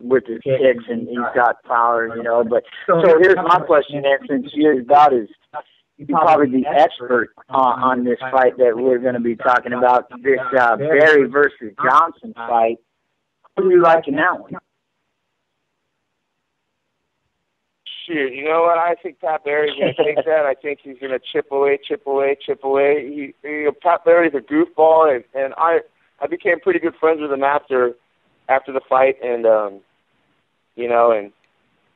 with his kicks, and he's got power, But so here's my question, and since you're probably the expert on this fight that we're going to be talking about, this Barry versus Johnson fight. Who do you like in that one? Shoot, you know what? I think Pat Barry's going to take that. I think he's going to chip away. Pat Barry's a goofball, and I became pretty good friends with him after the fight, and and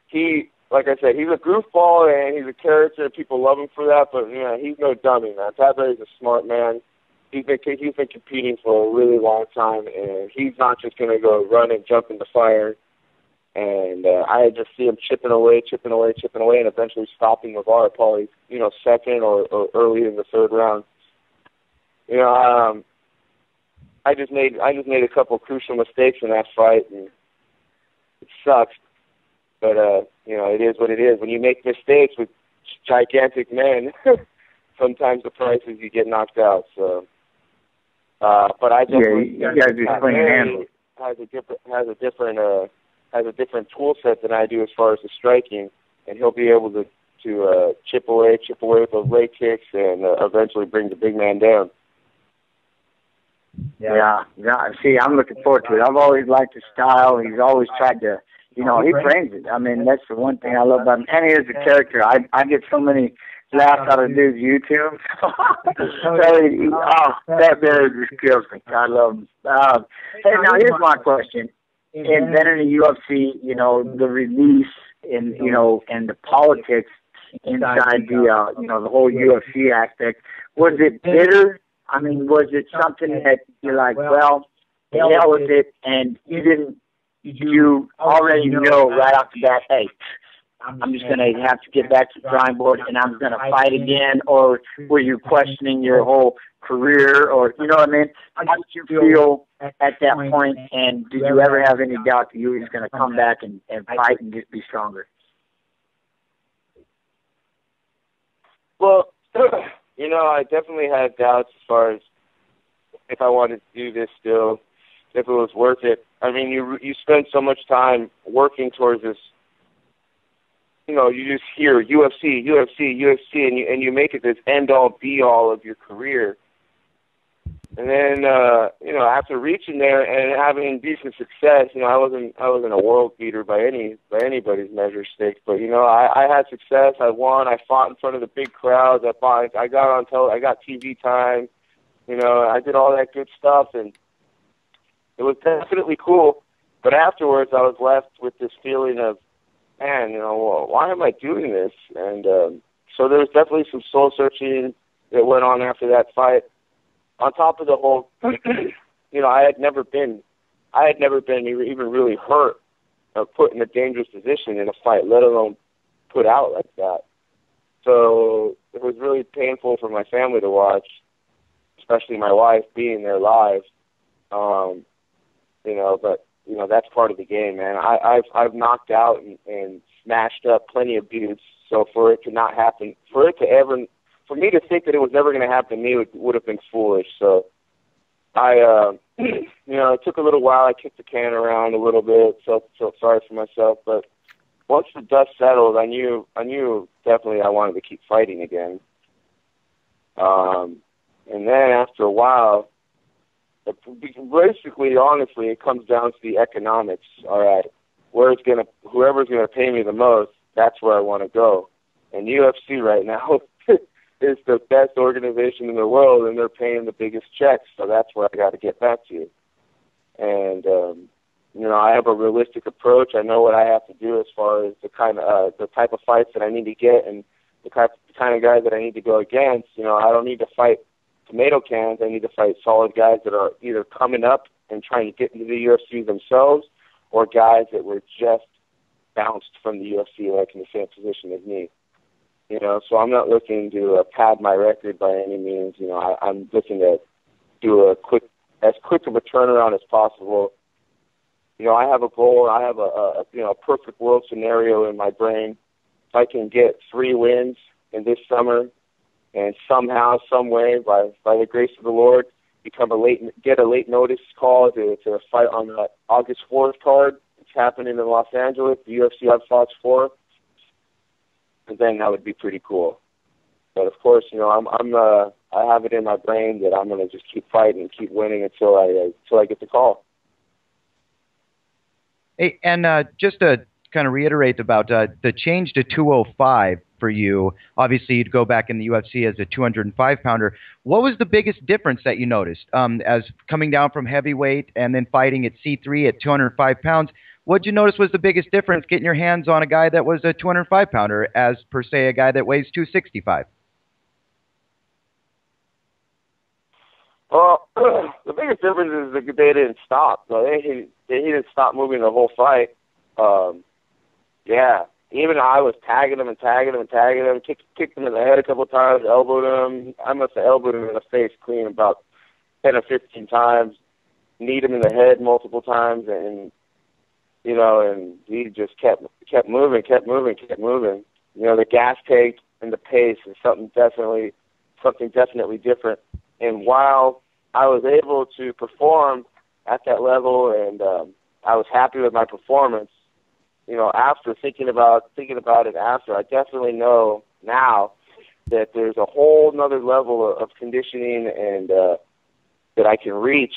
he, like I said, he's a goofball and he's a character. People love him for that, but he's no dummy, man. Pat Barry's a smart man. He's been competing for a really long time, and he's not just going to go run and jump in the fire. And I just see him chipping away, and eventually stopping Navarro, probably second or early in the third round. I just made a couple crucial mistakes in that fight, and it sucks. But it is what it is. When you make mistakes with gigantic men, sometimes the price is you get knocked out. So, but I definitely you guys are playing handle. Has a different tool set than I do as far as the striking, and he'll be able to chip away with those leg kicks and eventually bring the big man down. Yeah. See, I'm looking forward to it. I've always liked his style. He's always tried to, he brings it. I mean, that's the one thing I love about him. And he is a character. I get so many laughs out of dude's YouTube. That Barry just kills me. I love him. Hey, now here's my question. And then in the UFC, the release and and the politics inside the whole UFC aspect, was it bitter? I mean, was it something that you're like, well, the hell with it, and you already know right off the bat, hey, I'm just going to have to get back to the drawing board and I'm going to fight again? Or were you questioning your whole career? Or, you know what I mean? How did you feel at that point? And did you ever have any doubt that you were just going to come back and fight and just be stronger? Well, I definitely had doubts as far as if I wanted to do this still, if it was worth it. I mean, you spend so much time working towards this. You just hear UFC, and you make it this end-all, be-all of your career. And then, after reaching there and having decent success, I wasn't a world beater by anybody's measure stick, but I had success. I won. I fought in front of the big crowds. I got on I got TV time. I did all that good stuff, and it was definitely cool. But afterwards, I was left with this feeling of, man, why am I doing this? And so there was definitely some soul searching that went on after that fight. On top of the whole, I had never been even really hurt put in a dangerous position in a fight, let alone put out like that. So it was really painful for my family to watch, especially my wife being there live. But that's part of the game, man. I've knocked out and smashed up plenty of dudes. So for it to not happen, for me to think that it was never going to happen to me would have been foolish. So it took a little while. I kicked the can around a little bit, felt sorry for myself. But once the dust settled, I knew definitely I wanted to keep fighting again. And then after a while, basically, honestly, it comes down to the economics. All right, whoever's gonna pay me the most, that's where I want to go. And UFC right now is the best organization in the world, and they're paying the biggest checks. So that's where I got to get back to. And I have a realistic approach. I know what I have to do as far as the type of fights that I need to get and the kind of guys that I need to go against. I don't need to fight tomato cans. I need to fight solid guys that are either coming up and trying to get into the UFC themselves, or guys that were just bounced from the UFC, like in the same position as me. So I'm not looking to pad my record by any means. I'm looking to do as quick of a turnaround as possible. I have a goal. I have a perfect world scenario in my brain. If I can get 3 wins in this summer, and somehow, some way, by the grace of the Lord, get a late notice call to fight on the August 4th card. It's happening in Los Angeles, the UFC on Fox 4. And then that would be pretty cool. But of course, I have it in my brain that I'm going to just keep fighting and keep winning until I get the call. Hey, and just to kind of reiterate about the change to 205 for you, obviously you'd go back in the UFC as a 205-pounder. What was the biggest difference that you noticed as coming down from heavyweight and then fighting at C3 at 205 pounds? What did you notice was the biggest difference getting your hands on a guy that was a 205-pounder as, per se, a guy that weighs 265? Well, the biggest difference is that they didn't stop. He didn't stop moving the whole fight. Even I was tagging him, kicked him in the head a couple of times, elbowed him. I must have elbowed him in the face clean about 10 or 15 times, kneed him in the head multiple times, and he just kept moving. The gas tank and the pace is something definitely different. And while I was able to perform at that level, and I was happy with my performance, after thinking about it after, I definitely know now that there's a whole nother level of conditioning and that I can reach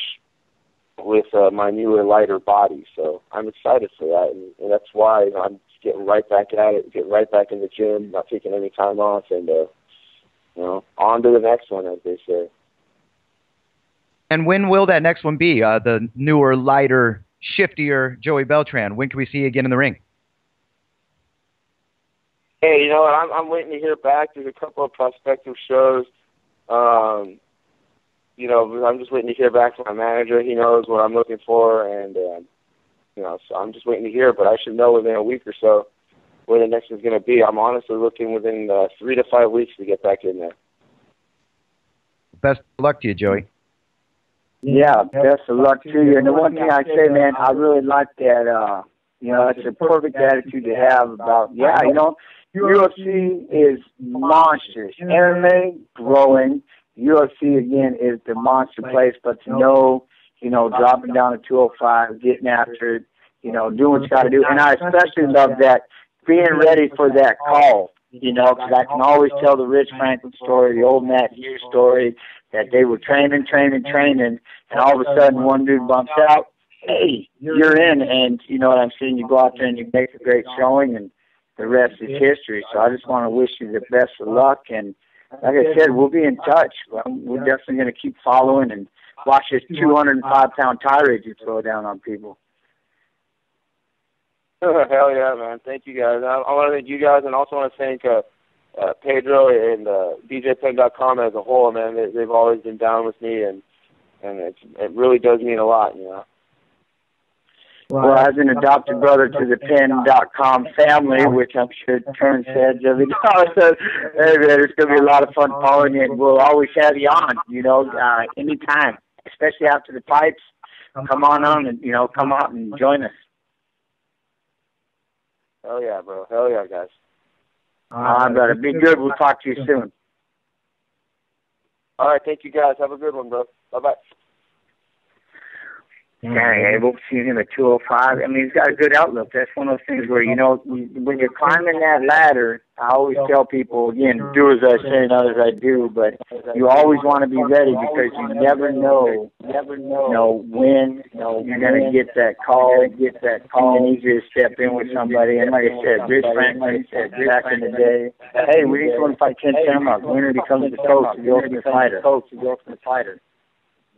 with my newer, lighter body. So I'm excited for that, and that's why I'm just getting right back at it, getting right back in the gym, not taking any time off, and on to the next one, as they say. And when will that next one be? The newer, lighter, shiftier Joey Beltran. When can we see you again in the ring? Hey, I'm waiting to hear back. There's a couple of prospective shows. I'm just waiting to hear back from my manager. He knows what I'm looking for, and so I'm just waiting to hear. But I should know within a week or so where the next one's going to be. I'm honestly looking within 3 to 5 weeks to get back in there. Best of luck to you, Joey. Yeah, best of luck to you. And the one thing I say, man, I really like that, it's a perfect attitude to have about, UFC is monstrous. MMA, growing. UFC, again, is the monster place, but to know, dropping down to 205, getting after it, doing what you got to do. And I especially love that, being ready for that call, because I can always tell the Rich Franklin story, the old Matt Hughes story, that they were training, and all of a sudden one dude bumps out, hey, you're in, and you know what I'm saying, you go out there and you make a great showing, and the rest is history. So I just want to wish you the best of luck, and like I said, we'll be in touch. We're definitely going to keep following and watch this 205-pound tirade you throw down on people. Hell yeah, man. Thank you guys. I want to thank you guys, and also want to thank Pedro and DJPen.com as a whole, man. They've always been down with me, and it really does mean a lot, Well, as an adopted brother to the Pen.com family, which I'm sure turns heads every time, so, hey, man, it's going to be a lot of fun following you, and we'll always have you on, anytime, especially after the fights. Come on and, come out and join us. Hell yeah, bro. Hell yeah, guys. All right, brother. Be good. We'll talk to you soon. All right, thank you, guys. Have a good one, bro. Bye-bye. Danny Abel, seeing him at 205. I mean, he's got a good outlook. That's one of those things where, when you're climbing that ladder, I always tell people, again, do as I say, not as I do, but you always want to be ready because you never know when you're going to get that call, and you need to step in with somebody. And like I said, Rich Franklin said back in the day, hey, we just want to fight Ken Shamrock. Winner becomes the coach of the Ultimate Fighter.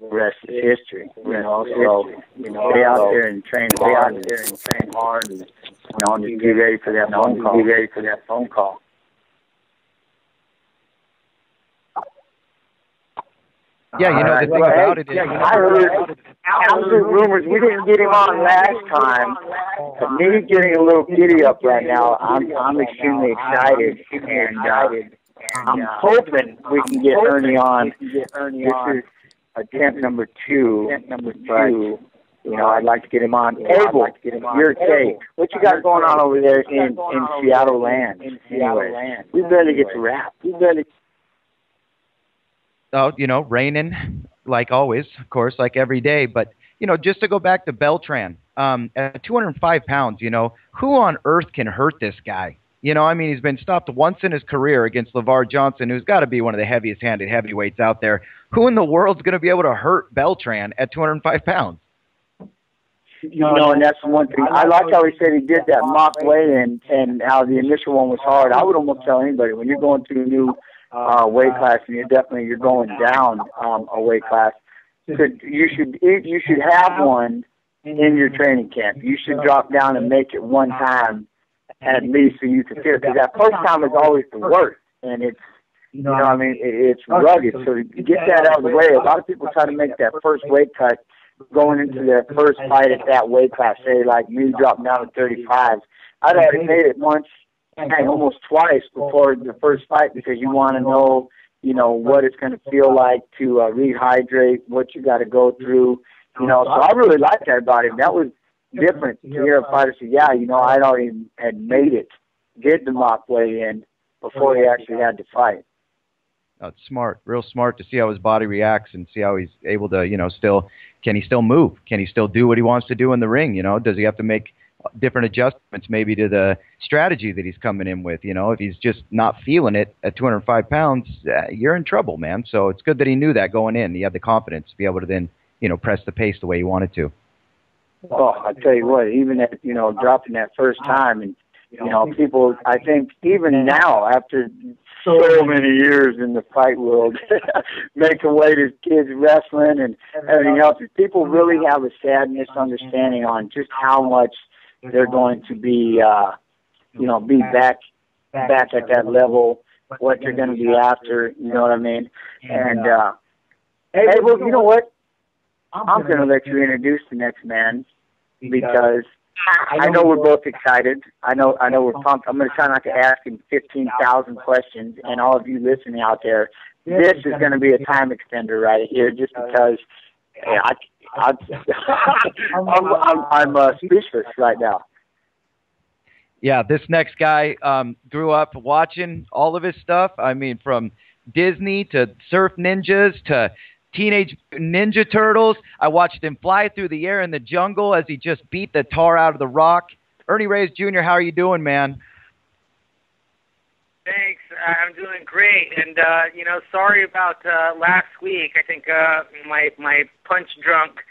The rest is history, stay out there and train hard, and just be ready for that phone call. Yeah, the thing about it is, I heard absolute rumors. We didn't get him on last time, but me getting a little giddy up right now. I'm extremely excited, and I'm hoping we can get Ernie on. This is attempt number 2, but I'd like to get him on. Abel, your take. What you got going on over there in Seattle land? Anyway, we better get to rap. Oh, raining like always, of course, like every day. But just to go back to Beltran, at 205 pounds, who on earth can hurt this guy? He's been stopped once in his career against LeVar Johnson, who's got to be one of the heaviest-handed heavyweights out there. Who in the world's going to be able to hurt Beltran at 205 pounds? And that's one thing. I like how he said he did that mock weigh-in and how the initial one was hard. I would almost tell anybody, when you're going to a new weight class and you're going down a weight class, you should have one in your training camp. You should drop down and make it one time at least so you can feel it. Because that first time is always the worst, and it's it's rugged. So to get that out of the way, a lot of people try to make that first weight cut going into their first fight at that weight class. Say like me dropping down to 35. I'd already made it once and almost twice before the first fight because you want to know, what it's going to feel like to rehydrate, what you got to go through. So I really liked that about him. That was different to hear a fighter say, I'd already had made it, did the mock weigh-in before he actually had to fight. Oh, it's smart, real smart to see how his body reacts and see how he's able to, can he still move? Can he still do what he wants to do in the ring? Does he have to make different adjustments maybe to the strategy that he's coming in with? If he's just not feeling it at 205 pounds, you're in trouble, man. So it's good that he knew that going in. He had the confidence to be able to then, press the pace the way he wanted to. Oh, I tell you what, even at, dropping that first time and, people, I think even now, after so many years in the fight world, making weight as kids wrestling and everything else, people really have a sad misunderstanding on just how much they're going to be, be back at that level, what they're going to be after, you know what I mean? And, hey, well, you know what? I'm going to let you introduce the next man because I know we're both excited. I know we're pumped. I'm going to try not to ask him 15,000 questions, and all of you listening out there, this is going to be a time extender right here, just because I'm speechless right now. Yeah, this next guy grew up watching all of his stuff. I mean, from Disney to Surf Ninjas to Teenage Ninja Turtles. I watched him fly through the air in the jungle as he just beat the tar out of the rock. Ernie Reyes Jr., how are you doing, man? Thanks. I'm doing great. And, sorry about last week. I think my punch-drunk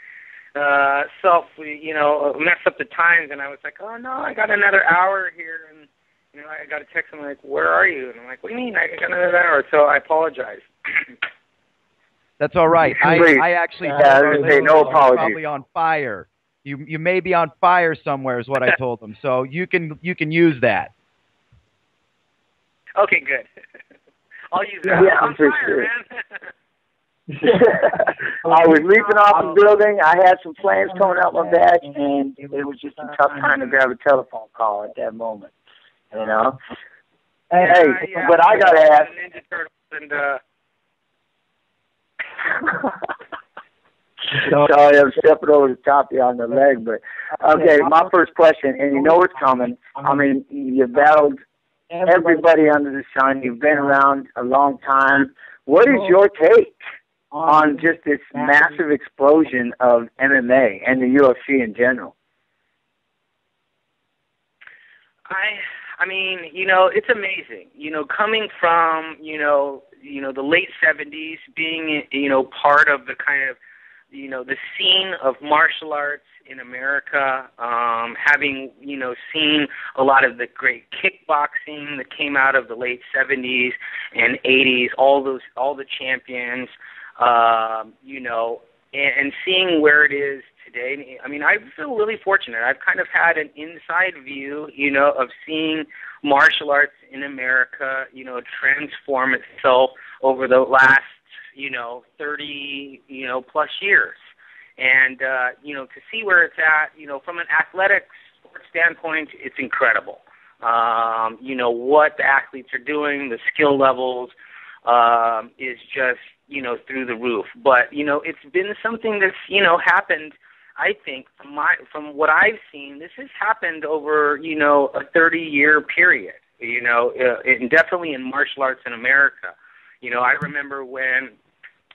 self, messed up the times. And I was like, oh, no, I got another hour here. And, I got a text. I'm like, where are you? And I'm like, what do you mean? I got another hour. So I apologize. That's all right. I actually no apologies. Probably on fire. You may be on fire somewhere is what I told them. So you can use that. Okay, good. I'll use that. Yeah, I'm for sure. I was leaping off the building. I had some flames coming out my back, and it was just a tough time to grab a telephone call at that moment. You know. Hey, but I gotta ask. Ninja Turtles and Sorry, I'm stepping over the top of you on the leg, but okay. My first question, and you know it's coming. I mean, you battled everybody under the sun. You've been around a long time. What is your take on just this massive explosion of MMA and the UFC in general? I mean, you know, it's amazing. You know, coming from, you know, the late 70s, being, you know, part of the kind of, you know, the scene of martial arts in America, having, you know, seen a lot of the great kickboxing that came out of the late 70s and 80s, all the champions, you know, and seeing where it is today. I mean, I feel really fortunate. I've kind of had an inside view, you know, of seeing martial arts in America, you know, transform itself over the last, you know, 30, you know, plus years. And, you know, to see where it's at, you know, from an athletic sport standpoint, it's incredible. You know, what the athletes are doing, the skill levels, is just, you know, through the roof. But, you know, it's been something that's, you know, happened, I think, from what I've seen, this has happened over, you know, a 30-year period, you know, and definitely in martial arts in America. You know, I remember when,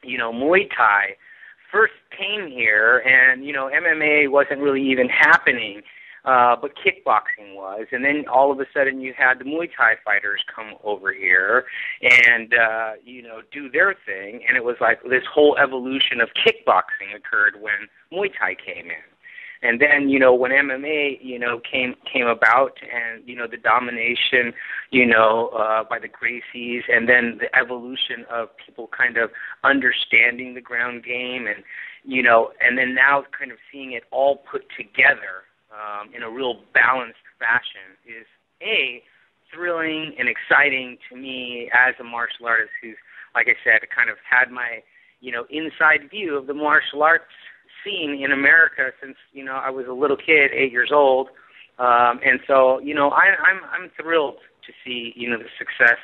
you know, Muay Thai first came here and, you know, MMA wasn't really even happening, but kickboxing was. And then all of a sudden you had the Muay Thai fighters come over here and, you know, do their thing. And it was like this whole evolution of kickboxing occurred when Muay Thai came in. And then, you know, when MMA, you know, came about and, you know, the domination, you know, by the Gracies, and then the evolution of people kind of understanding the ground game and, you know, and then now kind of seeing it all put together in a real balanced fashion is, A, thrilling and exciting to me as a martial artist who's, like I said, kind of had my, you know, inside view of the martial arts scene in America since, you know, I was a little kid, 8 years old. And so, you know, I'm thrilled to see, you know, the success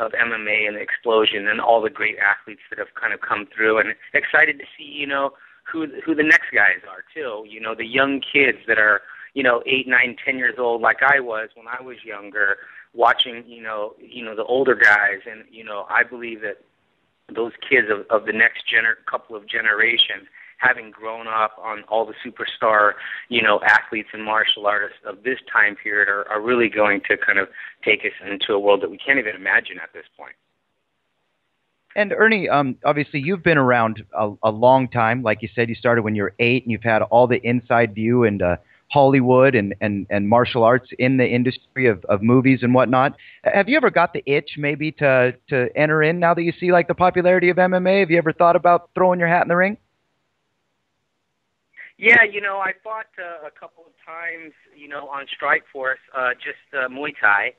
of MMA and the explosion and all the great athletes that have kind of come through, and excited to see, you know, who the next guys are too. You know, the young kids that are, you know, 8, 9, 10 years old, like I was when I was younger, watching, you know, the older guys. And, you know, I believe that those kids of the next couple of generations, having grown up on all the superstar, you know, athletes and martial artists of this time period are really going to kind of take us into a world that we can't even imagine at this point. And Ernie, obviously you've been around a long time. Like you said, you started when you were 8, and you've had all the inside view into Hollywood and martial arts in the industry of movies and whatnot. Have you ever got the itch maybe to enter in now that you see like the popularity of MMA? Have you ever thought about throwing your hat in the ring? Yeah, you know, I fought a couple of times, you know, on Strikeforce, just Muay Thai,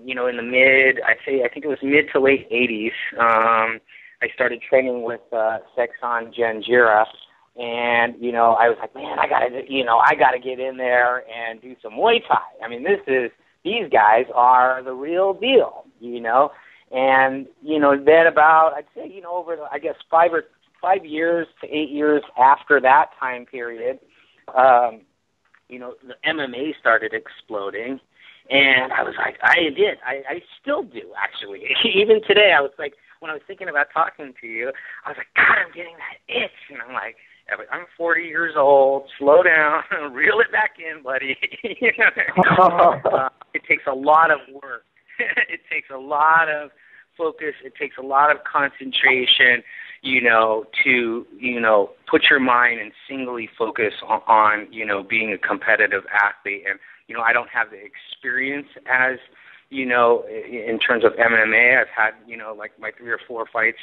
you know, in the I think it was mid to late 80s. I started training with Sexon Janjira, and, you know, I was like, man, I gotta get in there and do some Muay Thai. I mean, these guys are the real deal, you know. And, you know, then about, I'd say, you know, over, I guess, 5 years to 8 years after that time period, you know, the MMA started exploding, and I was like, I still do, actually. Even today, I was like, when I was thinking about talking to you, I was like, God, I'm getting that itch, and I'm like, I'm 40 years old, slow down, reel it back in, buddy. You know? It takes a lot of work. It takes a lot of focus. It takes a lot of concentration, you know, to, you know, put your mind and singly focus on, you know, being a competitive athlete. And, you know, I don't have the experience as, you know, in terms of MMA. I've had, you know, like my 3 or 4 fights,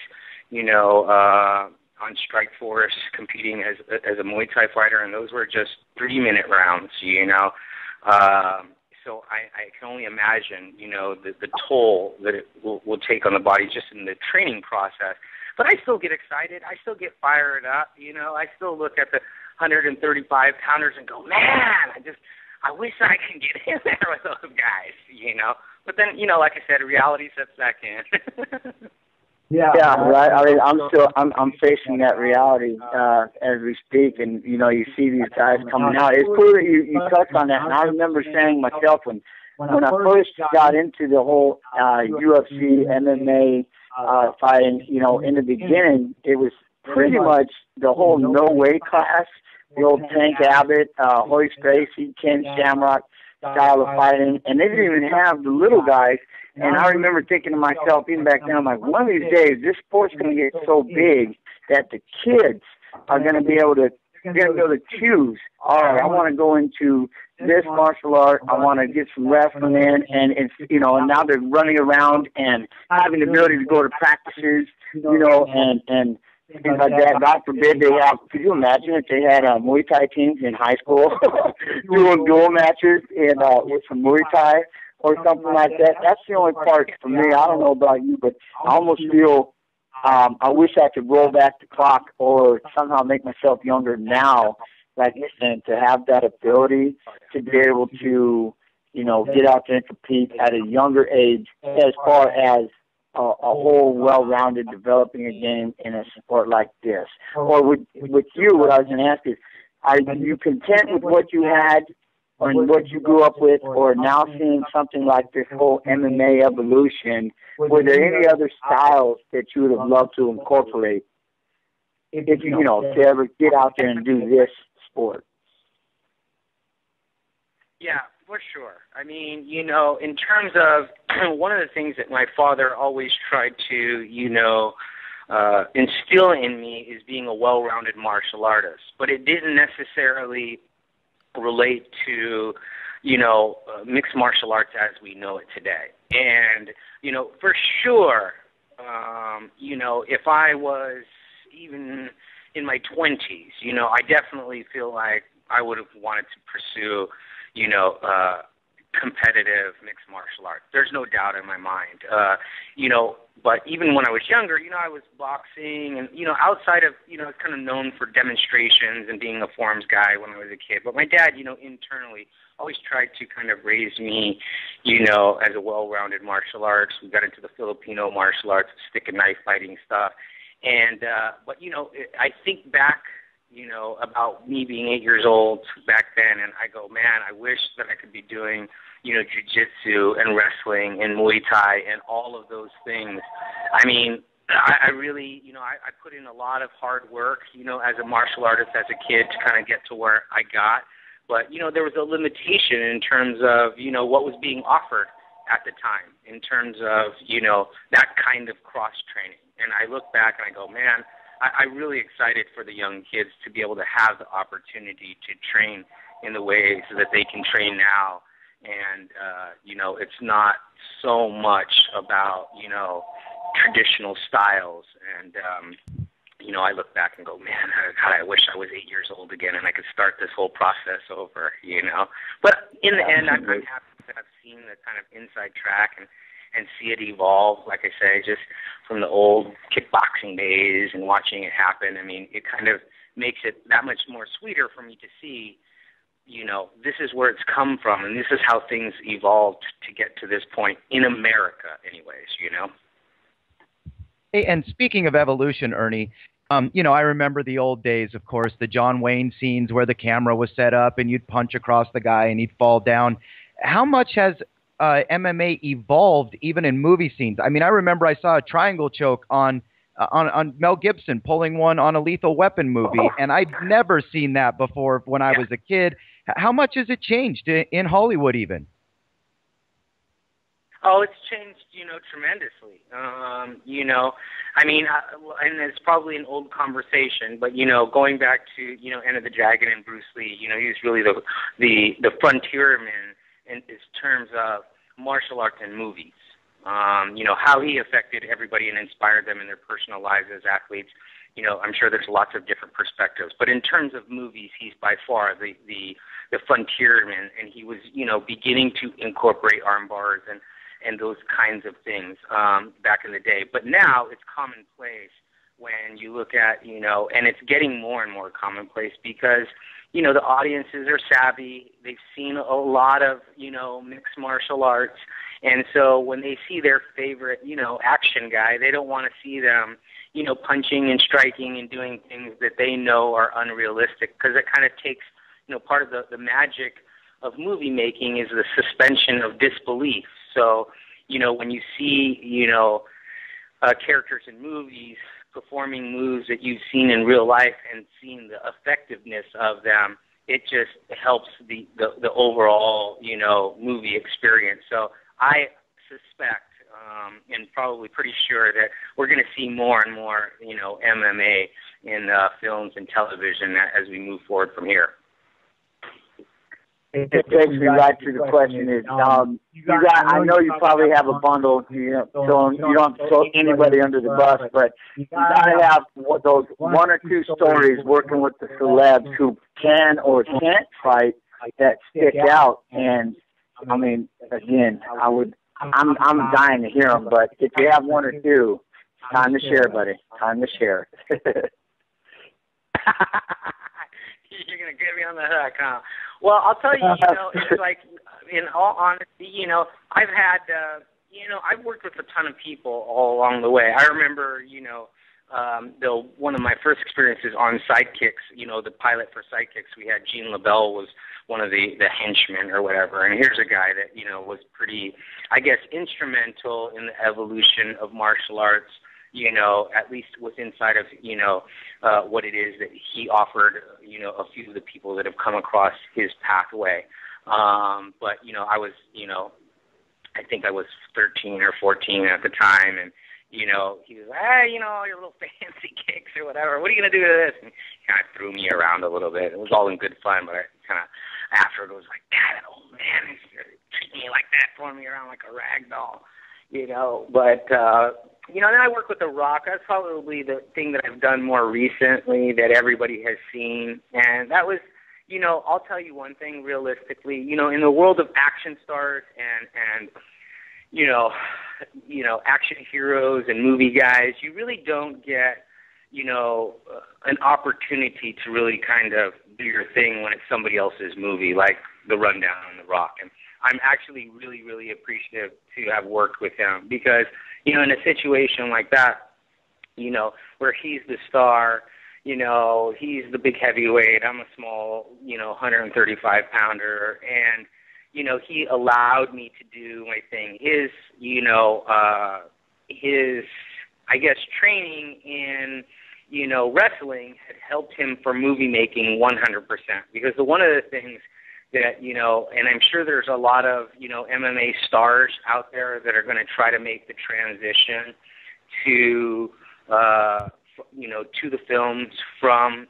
you know, on Strikeforce competing as a Muay Thai fighter, and those were just 3-minute rounds, you know. So I can only imagine, you know, the toll that it will take on the body just in the training process. But I still get excited. I still get fired up. You know, I still look at the 135-pounders and go, man, I wish I could get in there with those guys, you know. But then, you know, like I said, reality sets back in. Yeah, right. I mean, I'm facing that reality as we speak, and you know, you see these guys coming out. It's cool that you touched on that, and I remember saying myself when I first got into the whole UFC, MMA fighting, you know, in the beginning, it was pretty much the whole no weight class, the old Tank Abbott, Horace Gracie, Ken Shamrock style of fighting, and they didn't even have the little guys. And I remember thinking to myself, even back then, I'm like, one of these days, this sport's going to get so big that the kids are going to be able to choose. All right, I want to go into this martial art. I want to get some wrestling in, and it's, you know, and now they're running around and having the ability to go to practices, you know, and things like that. God forbid they have. Could you imagine if they had Muay Thai teams in high school doing dual matches with some Muay Thai or something like that? That's the only part for me. I don't know about you, but I almost feel I wish I could roll back the clock or somehow make myself younger now, like, and to have that ability to be able to, you know, get out there and compete at a younger age as far as a whole well-rounded developing a game in a sport like this. Or with you, what I was going to ask is, are you content with what you had or what you grew up with, or now seeing something like this whole MMA evolution? Were there any other styles that you would have loved to incorporate if you know, to ever get out there and do this sport? Yeah, for sure. I mean, you know, in terms of one of the things that my father always tried to, you know, instill in me is being a well-rounded martial artist. But it didn't necessarily relate to, you know, mixed martial arts as we know it today. And, you know, for sure, you know, if I was even in my 20s, you know, I definitely feel like I would have wanted to pursue, you know, competitive mixed martial arts. There's no doubt in my mind. You know, but even when I was younger, you know, I was boxing and, you know, outside of, you know, I was kind of known for demonstrations and being a forms guy when I was a kid. But my dad, you know, internally always tried to kind of raise me, you know, as a well-rounded martial arts. We got into the Filipino martial arts, stick and knife fighting stuff. And, but, you know, I think back, you know, about me being 8 years old back then, and I go, man, I wish that I could be doing, you know, jiu-jitsu and wrestling and Muay Thai and all of those things. I mean, I really, you know, I put in a lot of hard work, you know, as a martial artist as a kid to kind of get to where I got. But, you know, there was a limitation in terms of, you know, what was being offered at the time in terms of, you know, that kind of cross-training. And I look back and I go, man, I'm really excited for the young kids to be able to have the opportunity to train in the ways that they can train now. And, you know, it's not so much about, you know, traditional styles. And, you know, I look back and go, man, God, I wish I was 8 years old again and I could start this whole process over, you know. But in the end, I'm happy that I've seen the kind of inside track and see it evolve, like I say, just from the old kickboxing days and watching it happen. I mean, it kind of makes it that much more sweeter for me to see, you know, this is where it's come from, and this is how things evolved to get to this point in America anyways, you know. Hey, and speaking of evolution, Ernie, you know, I remember the old days, of course, the John Wayne scenes where the camera was set up and you'd punch across the guy and he'd fall down. How much has MMA evolved even in movie scenes? I mean, I remember I saw a triangle choke on Mel Gibson pulling one on a Lethal Weapon movie, and I'd never seen that before when I was a kid. How much has it changed in Hollywood even? Oh, it's changed, you know, tremendously. You know, I mean, and it's probably an old conversation, but, you know, going back to, you know, Enter the Dragon and Bruce Lee, you know, he was really the frontierman in terms of martial arts and movies. You know, how he affected everybody and inspired them in their personal lives as athletes. I'm sure there's lots of different perspectives. But in terms of movies, he's by far the frontierman, and he was, beginning to incorporate arm bars and those kinds of things back in the day. But now it's commonplace when you look at, and it's getting more and more commonplace because, the audiences are savvy. They've seen a lot of, mixed martial arts. And so when they see their favorite, action guy, they don't want to see them, punching and striking and doing things that they know are unrealistic, because it kind of takes, part of the magic of movie making is the suspension of disbelief. So, when you see, characters in movies performing moves that you've seen in real life and seeing the effectiveness of them, it just helps the overall, movie experience. So I suspect, and probably pretty sure, that we're going to see more and more, MMA in films and television as we move forward from here. It takes me right to the question is, I know you probably have a bundle, so you don't have to throw anybody under the bus, but you got to have those one or two stories working with the celebs who can or can't fight that stick out. And I mean, again, I'm dying to hear them, but if you have one or two, time to share, buddy. Time to share. You're going to get me on the hook, huh? Well, I'll tell you, it's like, in all honesty, I've had, I've worked with a ton of people all along the way. I remember, one of my first experiences on Sidekicks, the pilot for Sidekicks, we had Gene LaBelle was one of the henchmen or whatever. And here's a guy that, was pretty, I guess, instrumental in the evolution of martial arts, at least with inside of, what it is that he offered, a few of the people that have come across his pathway. But, I was, I think I was 13 or 14 at the time, and, he was like, your little fancy kicks or whatever. What are you going to do to this? And he kind of threw me around a little bit. It was all in good fun, but I kind of, afterward, was like, God, that old man is treating me like that, throwing me around like a rag doll, But, then I work with The Rock. That's probably the thing that I've done more recently that everybody has seen. And that was, I'll tell you one thing realistically, in the world of action stars and action heroes and movie guys, you really don't get, an opportunity to really kind of do your thing when it's somebody else's movie, like The Rundown and The Rock. And I'm actually really, really appreciative to have worked with him because, in a situation like that, where he's the star, he's the big heavyweight, I'm a small, 135-pounder, and, he allowed me to do my thing. His, I guess, training in, wrestling had helped him for movie making 100%. Because one of the things that, and I'm sure there's a lot of, MMA stars out there that are going to try to make the transition to, to the films from,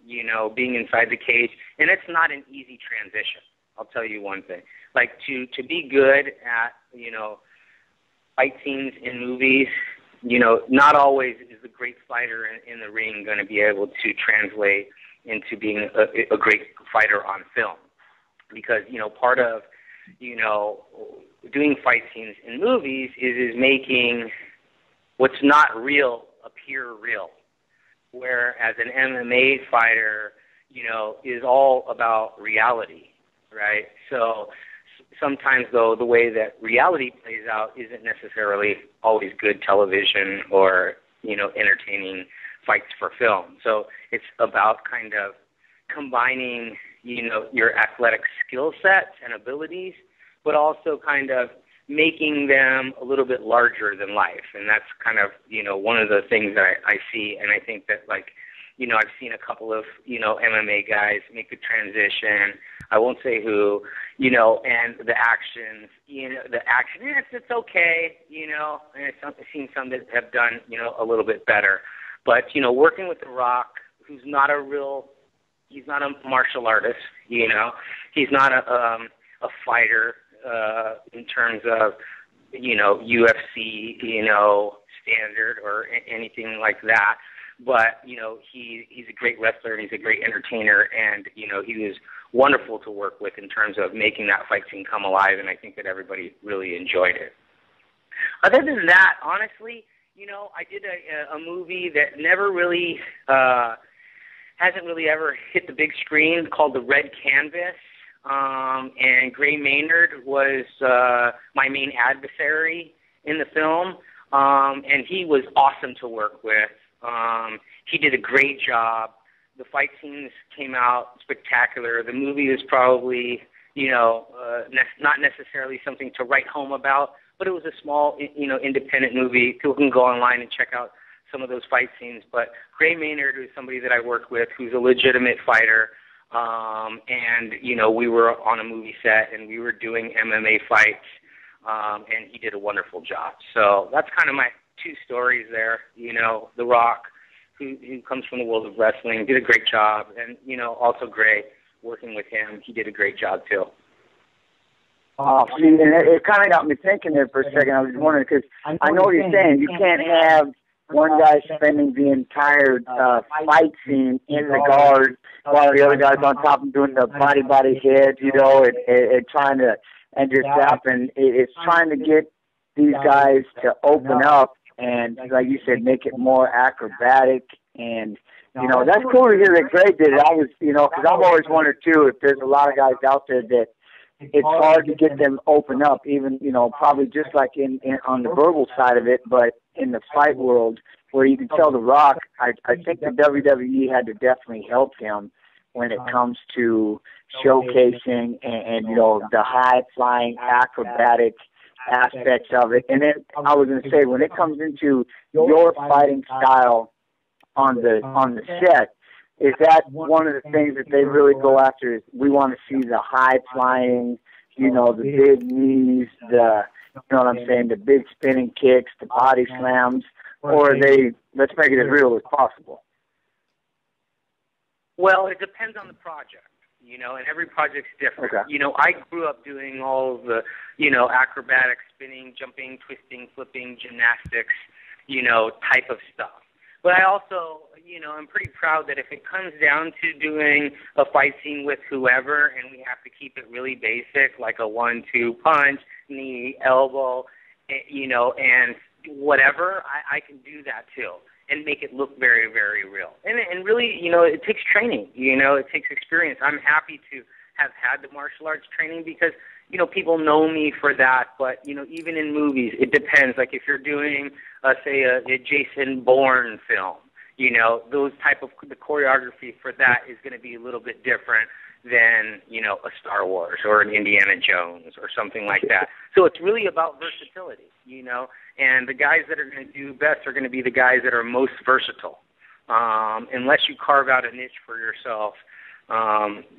being inside the cage. And it's not an easy transition. I'll tell you one thing. Like, to be good at, fight scenes in movies, not always is the great fighter in the ring going to be able to translate into being a great fighter on film. Because, part of, doing fight scenes in movies is making what's not real appear real. Whereas an MMA fighter, is all about reality, right? So sometimes, though, the way that reality plays out isn't necessarily always good television or, entertaining fights for film. So it's about kind of combining, your athletic skill sets and abilities, but also kind of making them a little bit larger than life. And that's kind of, one of the things that I see. And I think that, like, I've seen a couple of, MMA guys make the transition. I won't say who, and the actions, it's okay, and I've seen some that have done, a little bit better. But, working with The Rock, who's not he's not a martial artist, he's not a fighter in terms of, UFC, standard or anything like that. but, you know, he's a great wrestler and he's a great entertainer, and, you know, he was wonderful to work with in terms of making that fight scene come alive, and I think that everybody really enjoyed it. Other than that, honestly, you know, I did a movie that never really, hasn't really ever hit the big screen, called The Red Canvas, and Gray Maynard was my main adversary in the film, and he was awesome to work with. He did a great job. The fight scenes came out spectacular. The movie is probably, you know, not necessarily something to write home about, but it was a small, you know, independent movie. People can go online and check out some of those fight scenes. But Gray Maynard is somebody that I worked with who's a legitimate fighter. And, you know, we were on a movie set and we were doing MMA fights, and he did a wonderful job. So that's kind of my two stories there. You know, The Rock, who comes from the world of wrestling, did a great job. And, you know, also Gray, working with him, he did a great job too. Oh, see, and it kind of got me thinking there for a second. I was wondering, because I know what you're saying. You can't have one guy spending the entire fight scene in the guard while the other guy's on top and doing the body hit, you know, and trying to, and just up. And it's trying to get these guys to open up and, like you said, make it more acrobatic. And, you know, that's cool to hear that Gray did it. I was, you know, because I've always wondered, too, if there's a lot of guys out there that it's hard to get them open up, even, you know, probably just like in on the verbal side of it, but in the fight world where you can tell The Rock, I think the WWE had to definitely help him when it comes to showcasing and you know, the high-flying acrobatic aspects of it. And then I was going to say, when it comes into your fighting style on the set, is that one of the things that they really go after? Is we want to see the high flying, you know, the big knees, the, you know what I'm saying, the big spinning kicks, the body slams, or are they, let's make it as real as possible? Well, it depends on the project, you know, and every project's different. Okay. You know, I grew up doing all of the, you know, acrobatic, spinning, jumping, twisting, flipping, gymnastics, you know, type of stuff. But I also, you know, I'm pretty proud that if it comes down to doing a fight scene with whoever and we have to keep it really basic, like a 1-2 punch, knee, elbow, you know, and whatever, I can do that too and make it look very, very real. And really, you know, it takes training, you know, it takes experience. I'm happy to have had the martial arts training because, you know, people know me for that, but, you know, even in movies, it depends. Like if you're doing, say, a Jason Bourne film, you know, those type of, the choreography for that is going to be a little bit different than, you know, a Star Wars or an Indiana Jones or something like that. So it's really about versatility, you know, and the guys that are going to do best are going to be the guys that are most versatile. Unless you carve out a niche for yourself,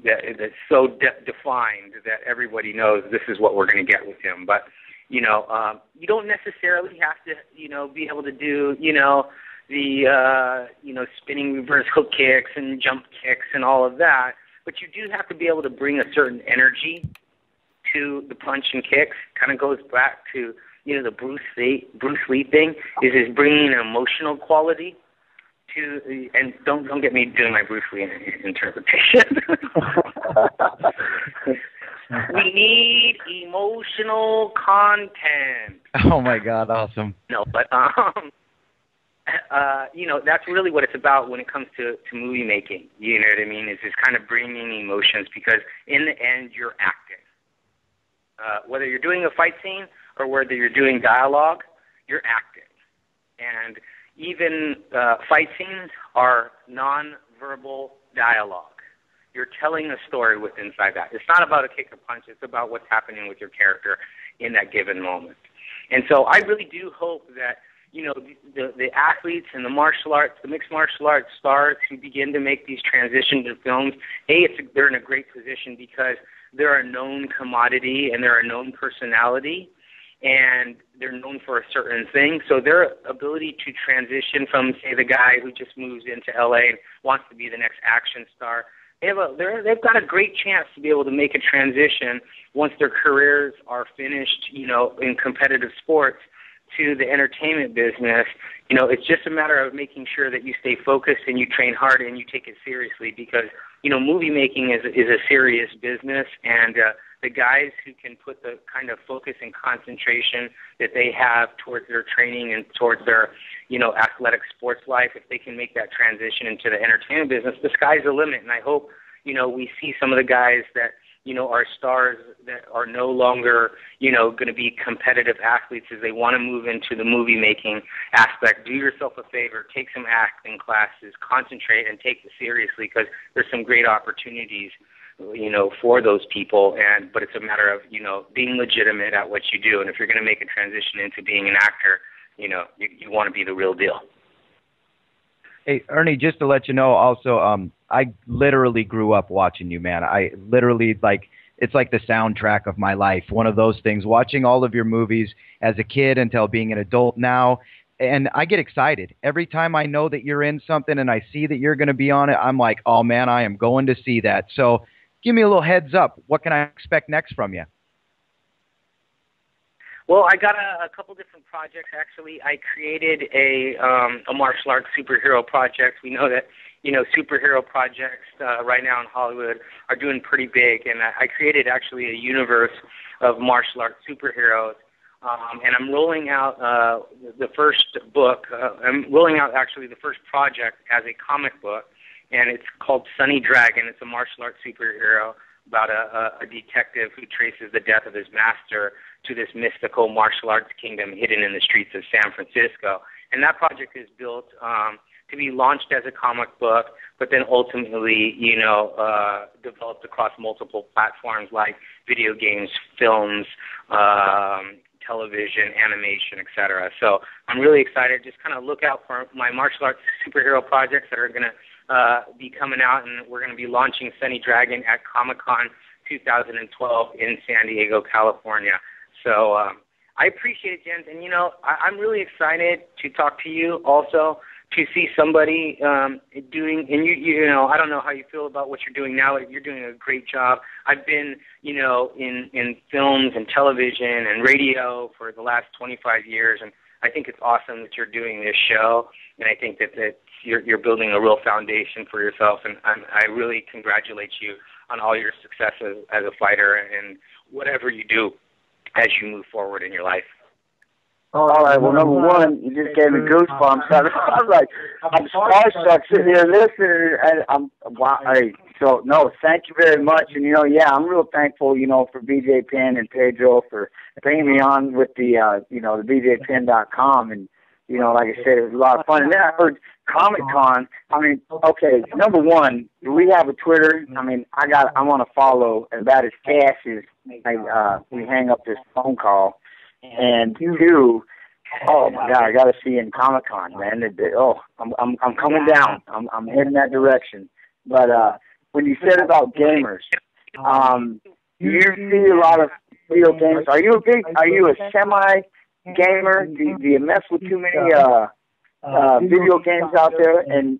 that's so defined that everybody knows this is what we're going to get with him. But, you know, you don't necessarily have to, you know, be able to do, you know, the, you know, spinning reverse hook kicks and jump kicks and all of that. But you do have to be able to bring a certain energy to the punch and kicks. Kind of goes back to, you know, the Bruce Lee thing is bringing an emotional quality to, and don't get me doing my Bruce Lee interpretation. We need emotional content. Oh my God, awesome. No, but you know, that's really what it's about when it comes to movie making. You know what I mean? It's just kind of bringing emotions because in the end, you're acting. Whether you're doing a fight scene or whether you're doing dialogue, you're acting. And even fight scenes are non-verbal dialogue. You're telling a story with inside that. It's not about a kick or punch. It's about what's happening with your character in that given moment. And so I really do hope that, you know, the athletes and the martial arts, the mixed martial arts stars who begin to make these transitions to films, they're in a great position because they're a known commodity and they're a known personality and they're known for a certain thing. So their ability to transition from, say, the guy who just moves into L.A. and wants to be the next action star, they've got a great chance to be able to make a transition once their careers are finished, you know, in competitive sports, to the entertainment business, you know, it's just a matter of making sure that you stay focused and you train hard and you take it seriously because, you know, movie making is a serious business, and the guys who can put the kind of focus and concentration that they have towards their training and towards their, you know, athletic sports life, if they can make that transition into the entertainment business, the sky's the limit. And I hope, you know, we see some of the guys that, you know, are stars that are no longer, you know, going to be competitive athletes as they want to move into the movie making aspect. Do yourself a favor, take some acting classes, concentrate and take it seriously because there's some great opportunities, you know, for those people. But it's a matter of, you know, being legitimate at what you do. And if you're going to make a transition into being an actor, you know, you want to be the real deal. Hey, Ernie, just to let you know also, I literally grew up watching you, man. I literally, like, it's like the soundtrack of my life. One of those things, watching all of your movies as a kid until being an adult now. And I get excited. Every time I know that you're in something and I see that you're going to be on it, I'm like, oh, man, I am going to see that. So give me a little heads up. What can I expect next from you? Well, I got a couple different projects, actually. I created a martial arts superhero project. We know that, you know, superhero projects right now in Hollywood are doing pretty big, and I created actually a universe of martial arts superheroes, and I'm rolling out the first book. I'm rolling out actually the first project as a comic book, and it's called Sunny Dragon. It's a martial arts superhero about a detective who traces the death of his master to this mystical martial arts kingdom hidden in the streets of San Francisco. And that project is built to be launched as a comic book, but then ultimately, you know, developed across multiple platforms like video games, films, television, animation, etc. So I'm really excited. Just kind of look out for my martial arts superhero projects that are going to be coming out, and we're going to be launching Sunny Dragon at Comic-Con 2012 in San Diego, California. So I appreciate it, Jens, and, you know, I'm really excited to talk to you also, to see somebody doing, and you know, I don't know how you feel about what you're doing now. You're doing a great job. I've been, you know, in films and television and radio for the last 25 years, and I think it's awesome that you're doing this show, and I think that you're building a real foundation for yourself, and I really congratulate you on all your successes as a fighter and whatever you do as you move forward in your life. All right. Well, number one, you just gave me goosebumps. I was like, I'm starstruck sitting here listening, and wow. Hey, so no, thank you very much. And you know, yeah, I'm real thankful, you know, for BJ Penn and Pedro for bringing me on with the, you know, the BJPenn.com, and you know, like I said, it was a lot of fun. And then I heard Comic-Con. I mean, okay, number one, do we have a Twitter? I mean, I want to follow about as fast as we hang up this phone call. And two, oh my God, I got to see you in Comic-Con, man. I'm coming down. I'm heading that direction. But when you said about gamers, do you see a lot of video games? Are you a semi gamer? Do you mess with too many video games out there? And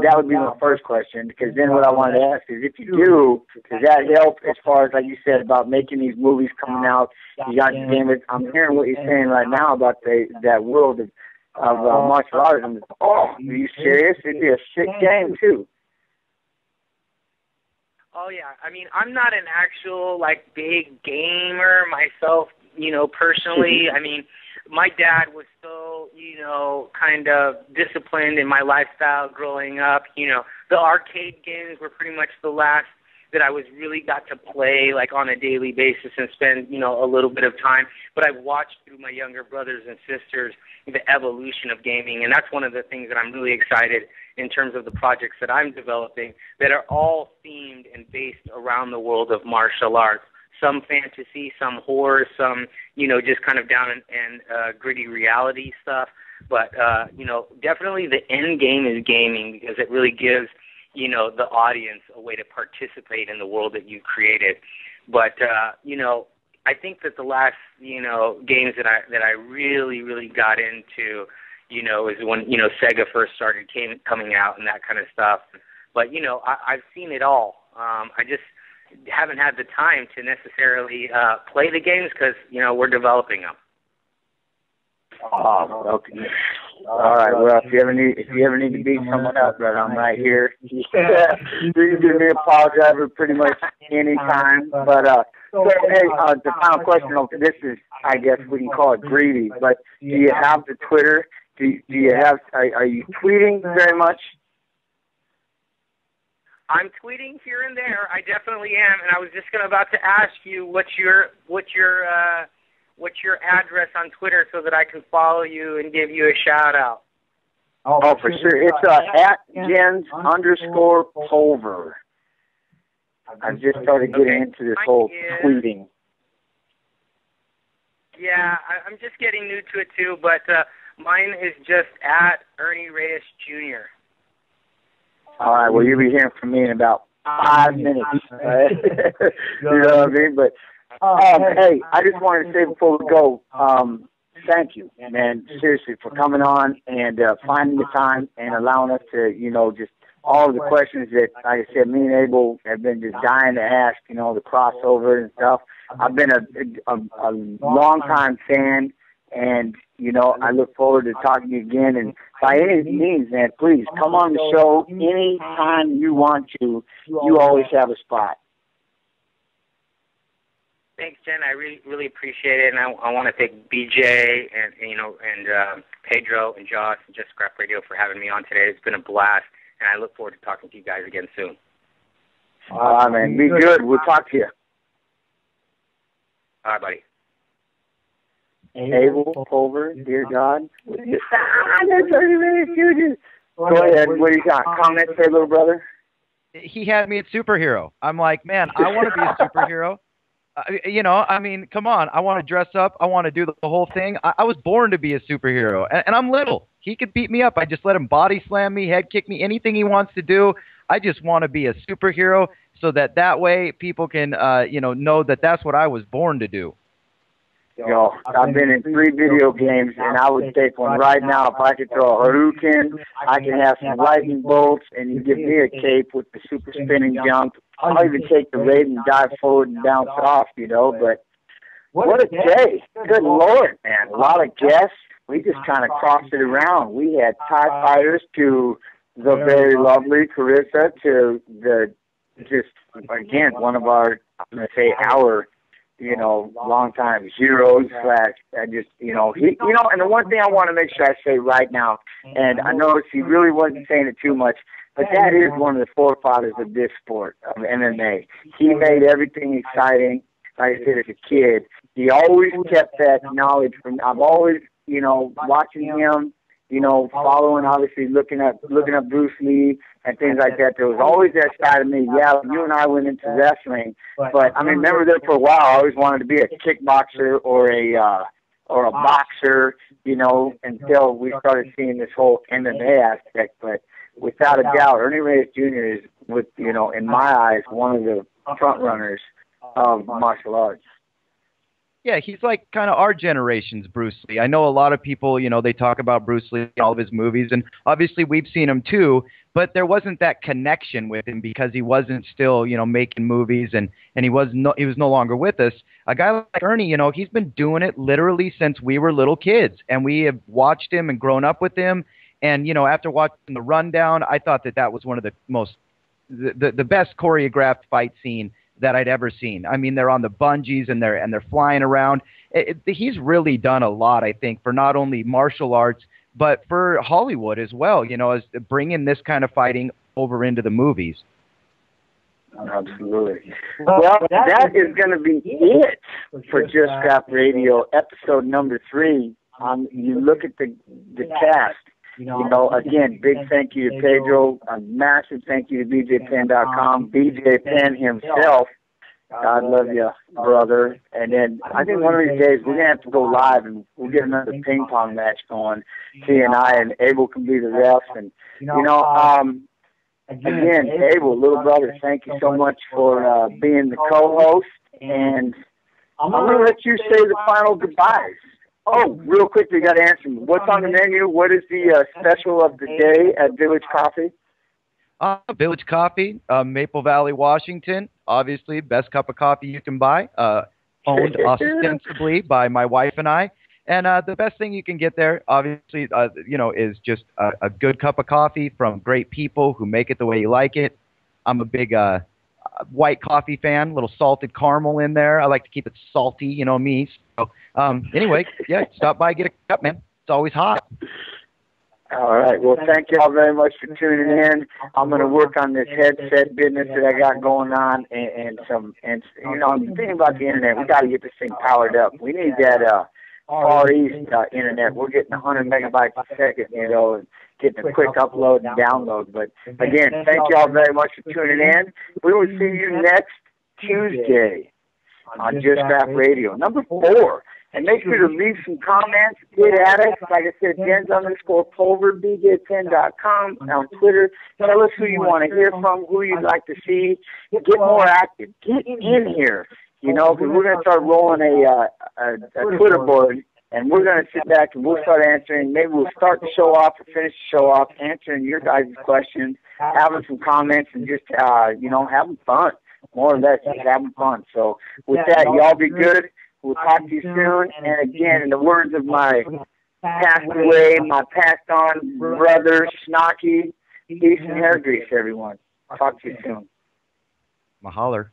that would be my first question, because then what I wanted to ask is, if you do, does that help as far as, like you said, about making these movies coming out? You got gamers. I'm hearing what you're saying right now about that world of martial arts. Oh, are you serious? It'd be a sick game, too. Oh, yeah. I mean, I'm not an actual, like, big gamer myself, you know, personally. I mean, my dad was so, you know, kind of disciplined in my lifestyle growing up. You know, the arcade games were pretty much the last that I was really got to play, like, on a daily basis and spend, you know, a little bit of time. But I've watched through my younger brothers and sisters the evolution of gaming, and that's one of the things that I'm really excited in terms of the projects that I'm developing that are all themed and based around the world of martial arts. Some fantasy, some horror, some, you know, just kind of down and gritty reality stuff. But, you know, definitely the end game is gaming, because it really gives, you know, the audience a way to participate in the world that you created. But, you know, I think that the last, you know, games that I really, really got into, you know, is when, you know, Sega first started coming out and that kind of stuff. But, you know, I've seen it all. I just haven't had the time to necessarily play the games because, you know, we're developing them. Oh, okay. All right. Well, if you ever need to beat someone up, brother, I'm right here. Yeah. You can give me a pile driver pretty much any time. But so hey, the final question. This is, I guess, we can call it greedy. But do you have the Twitter? Do you have? Are you tweeting very much? I'm tweeting here and there. I definitely am, and I was just about to ask you what's your address on Twitter so that I can follow you and give you a shout out. Oh, for sure. It's at Jens_Pulver. I've just started getting into this whole tweeting. Yeah, I'm just getting new to it too, but mine is just at Ernie Reyes Jr. All right, well, you'll be hearing from me in about 5 minutes. Right? You know what I mean? But, hey, I just wanted to say before we go, thank you, man, seriously, for coming on and finding the time and allowing us to, just all of the questions that, like I said, me and Abel have been just dying to ask, the crossover and stuff. I've been a long-time fan, and, I look forward to talking to you again. And by any means, man, please come on the show anytime you want to. You always have a spot. Thanks, Jen. I really appreciate it, and I want to thank BJ and Pedro and Josh and Just Scrap Radio for having me on today. It's been a blast, and I look forward to talking to you guys again soon. All right, man. Be good. We'll talk to you. All right, buddy. Abel Pulver, dear God. That's Ernie Reyes Jr. Go ahead. What do you got? Comments there, little brother? He had me at superhero. I'm like, man, I want to be a superhero. Come on. I want to dress up. I want to do the whole thing. I was born to be a superhero, and I'm little. He could beat me up. I just let him body slam me, head kick me, anything he wants to do. I just want to be a superhero so that way people can, know that that's what I was born to do. I've been in 3 video games, and I would take one right now. If I could throw a Hadouken, I can have some lightning bolts, and you give me a cape with the super spinning jump. I'll even take the raid and dive forward and bounce off, But what a day. Good Lord, man. A lot of guests. We just kind of crossed it around. We had TIE fighters to the very lovely Corissa to again, one of our, I'm going to say, our long time heroes / and the one thing I want to make sure I say right now, and I know he really wasn't saying it too much, but that is one of the forefathers of this sport, of MMA. He made everything exciting. Like I said, as a kid, he always kept that knowledge from, I've always, watching him, following, obviously looking up Bruce Lee and things like that. There was always that side of me. Yeah, you and I went into wrestling, but I remember that for a while I always wanted to be a kickboxer or a boxer, until we started seeing this whole MMA aspect. But without a doubt, Ernie Reyes Jr. is, in my eyes, one of the front runners of martial arts. Yeah, he's like kind of our generation's Bruce Lee. I know a lot of people, they talk about Bruce Lee in all of his movies, and obviously we've seen him too, but there wasn't that connection with him because he wasn't still, making movies and he was no longer with us. A guy like Ernie, he's been doing it literally since we were little kids, and we have watched him and grown up with him. And, after watching The Rundown, I thought that was one of the the best choreographed fight scene that I'd ever seen. I mean, they're on the bungees and they're flying around. He's really done a lot, I think, for not only martial arts, but for Hollywood as well, as bringing this kind of fighting over into the movies. Absolutely. Well, that is going to be it for Just Scrap Radio, episode number 3. You look at the cast. Again, big thank you to Pedro, a massive thank you to BJPenn.com, BJ Penn himself. God love you, brother. And then I think one of these days we're going to have to go live and we'll get another ping pong match going. He and I, and Abel can be the refs. And, again, Abel, little brother, thank you so much for being the co-host. And I'm going to let you say the final goodbyes. Oh, real quick, we got to answer. What's on the menu? What is the special of the day at Village Coffee? Village Coffee, Maple Valley, Washington. Obviously, best cup of coffee you can buy. Owned ostensibly by my wife and I. And the best thing you can get there, obviously, is just a good cup of coffee from great people who make it the way you like it. I'm a big white coffee fan, little salted caramel in there. I like to keep it salty, you know me. So anyway, yeah, stop by, get a cup, man. It's always hot. All right. Well, thank you all very much for tuning in. I'm going to work on this headset business that I got going on, and the thing about the internet, we got to get this thing powered up. We need that Far East internet. We're getting 100 megabytes a second, and getting a quick upload and download. But again, thank you all very much for tuning in. We will see you next Tuesday on Just Rap Radio, number 4. And make sure to leave some comments. Get at us. Like I said, Jens_Pulver, BJPen.com on Twitter. Tell us who you want to hear from, who you'd like to see. Get more active. Get in here, because we're going to start rolling a Twitter board, and we're going to sit back and we'll start answering. Maybe we'll start the show off or finish the show off, answering your guys' questions, having some comments, and just, having fun. More or less, just having fun. So with that, y'all be good. We'll talk to you soon. And again, in the words of my passed away, my passed on brother, Schnocky, peace and hair grease, everyone. Talk to you soon. Mahaler.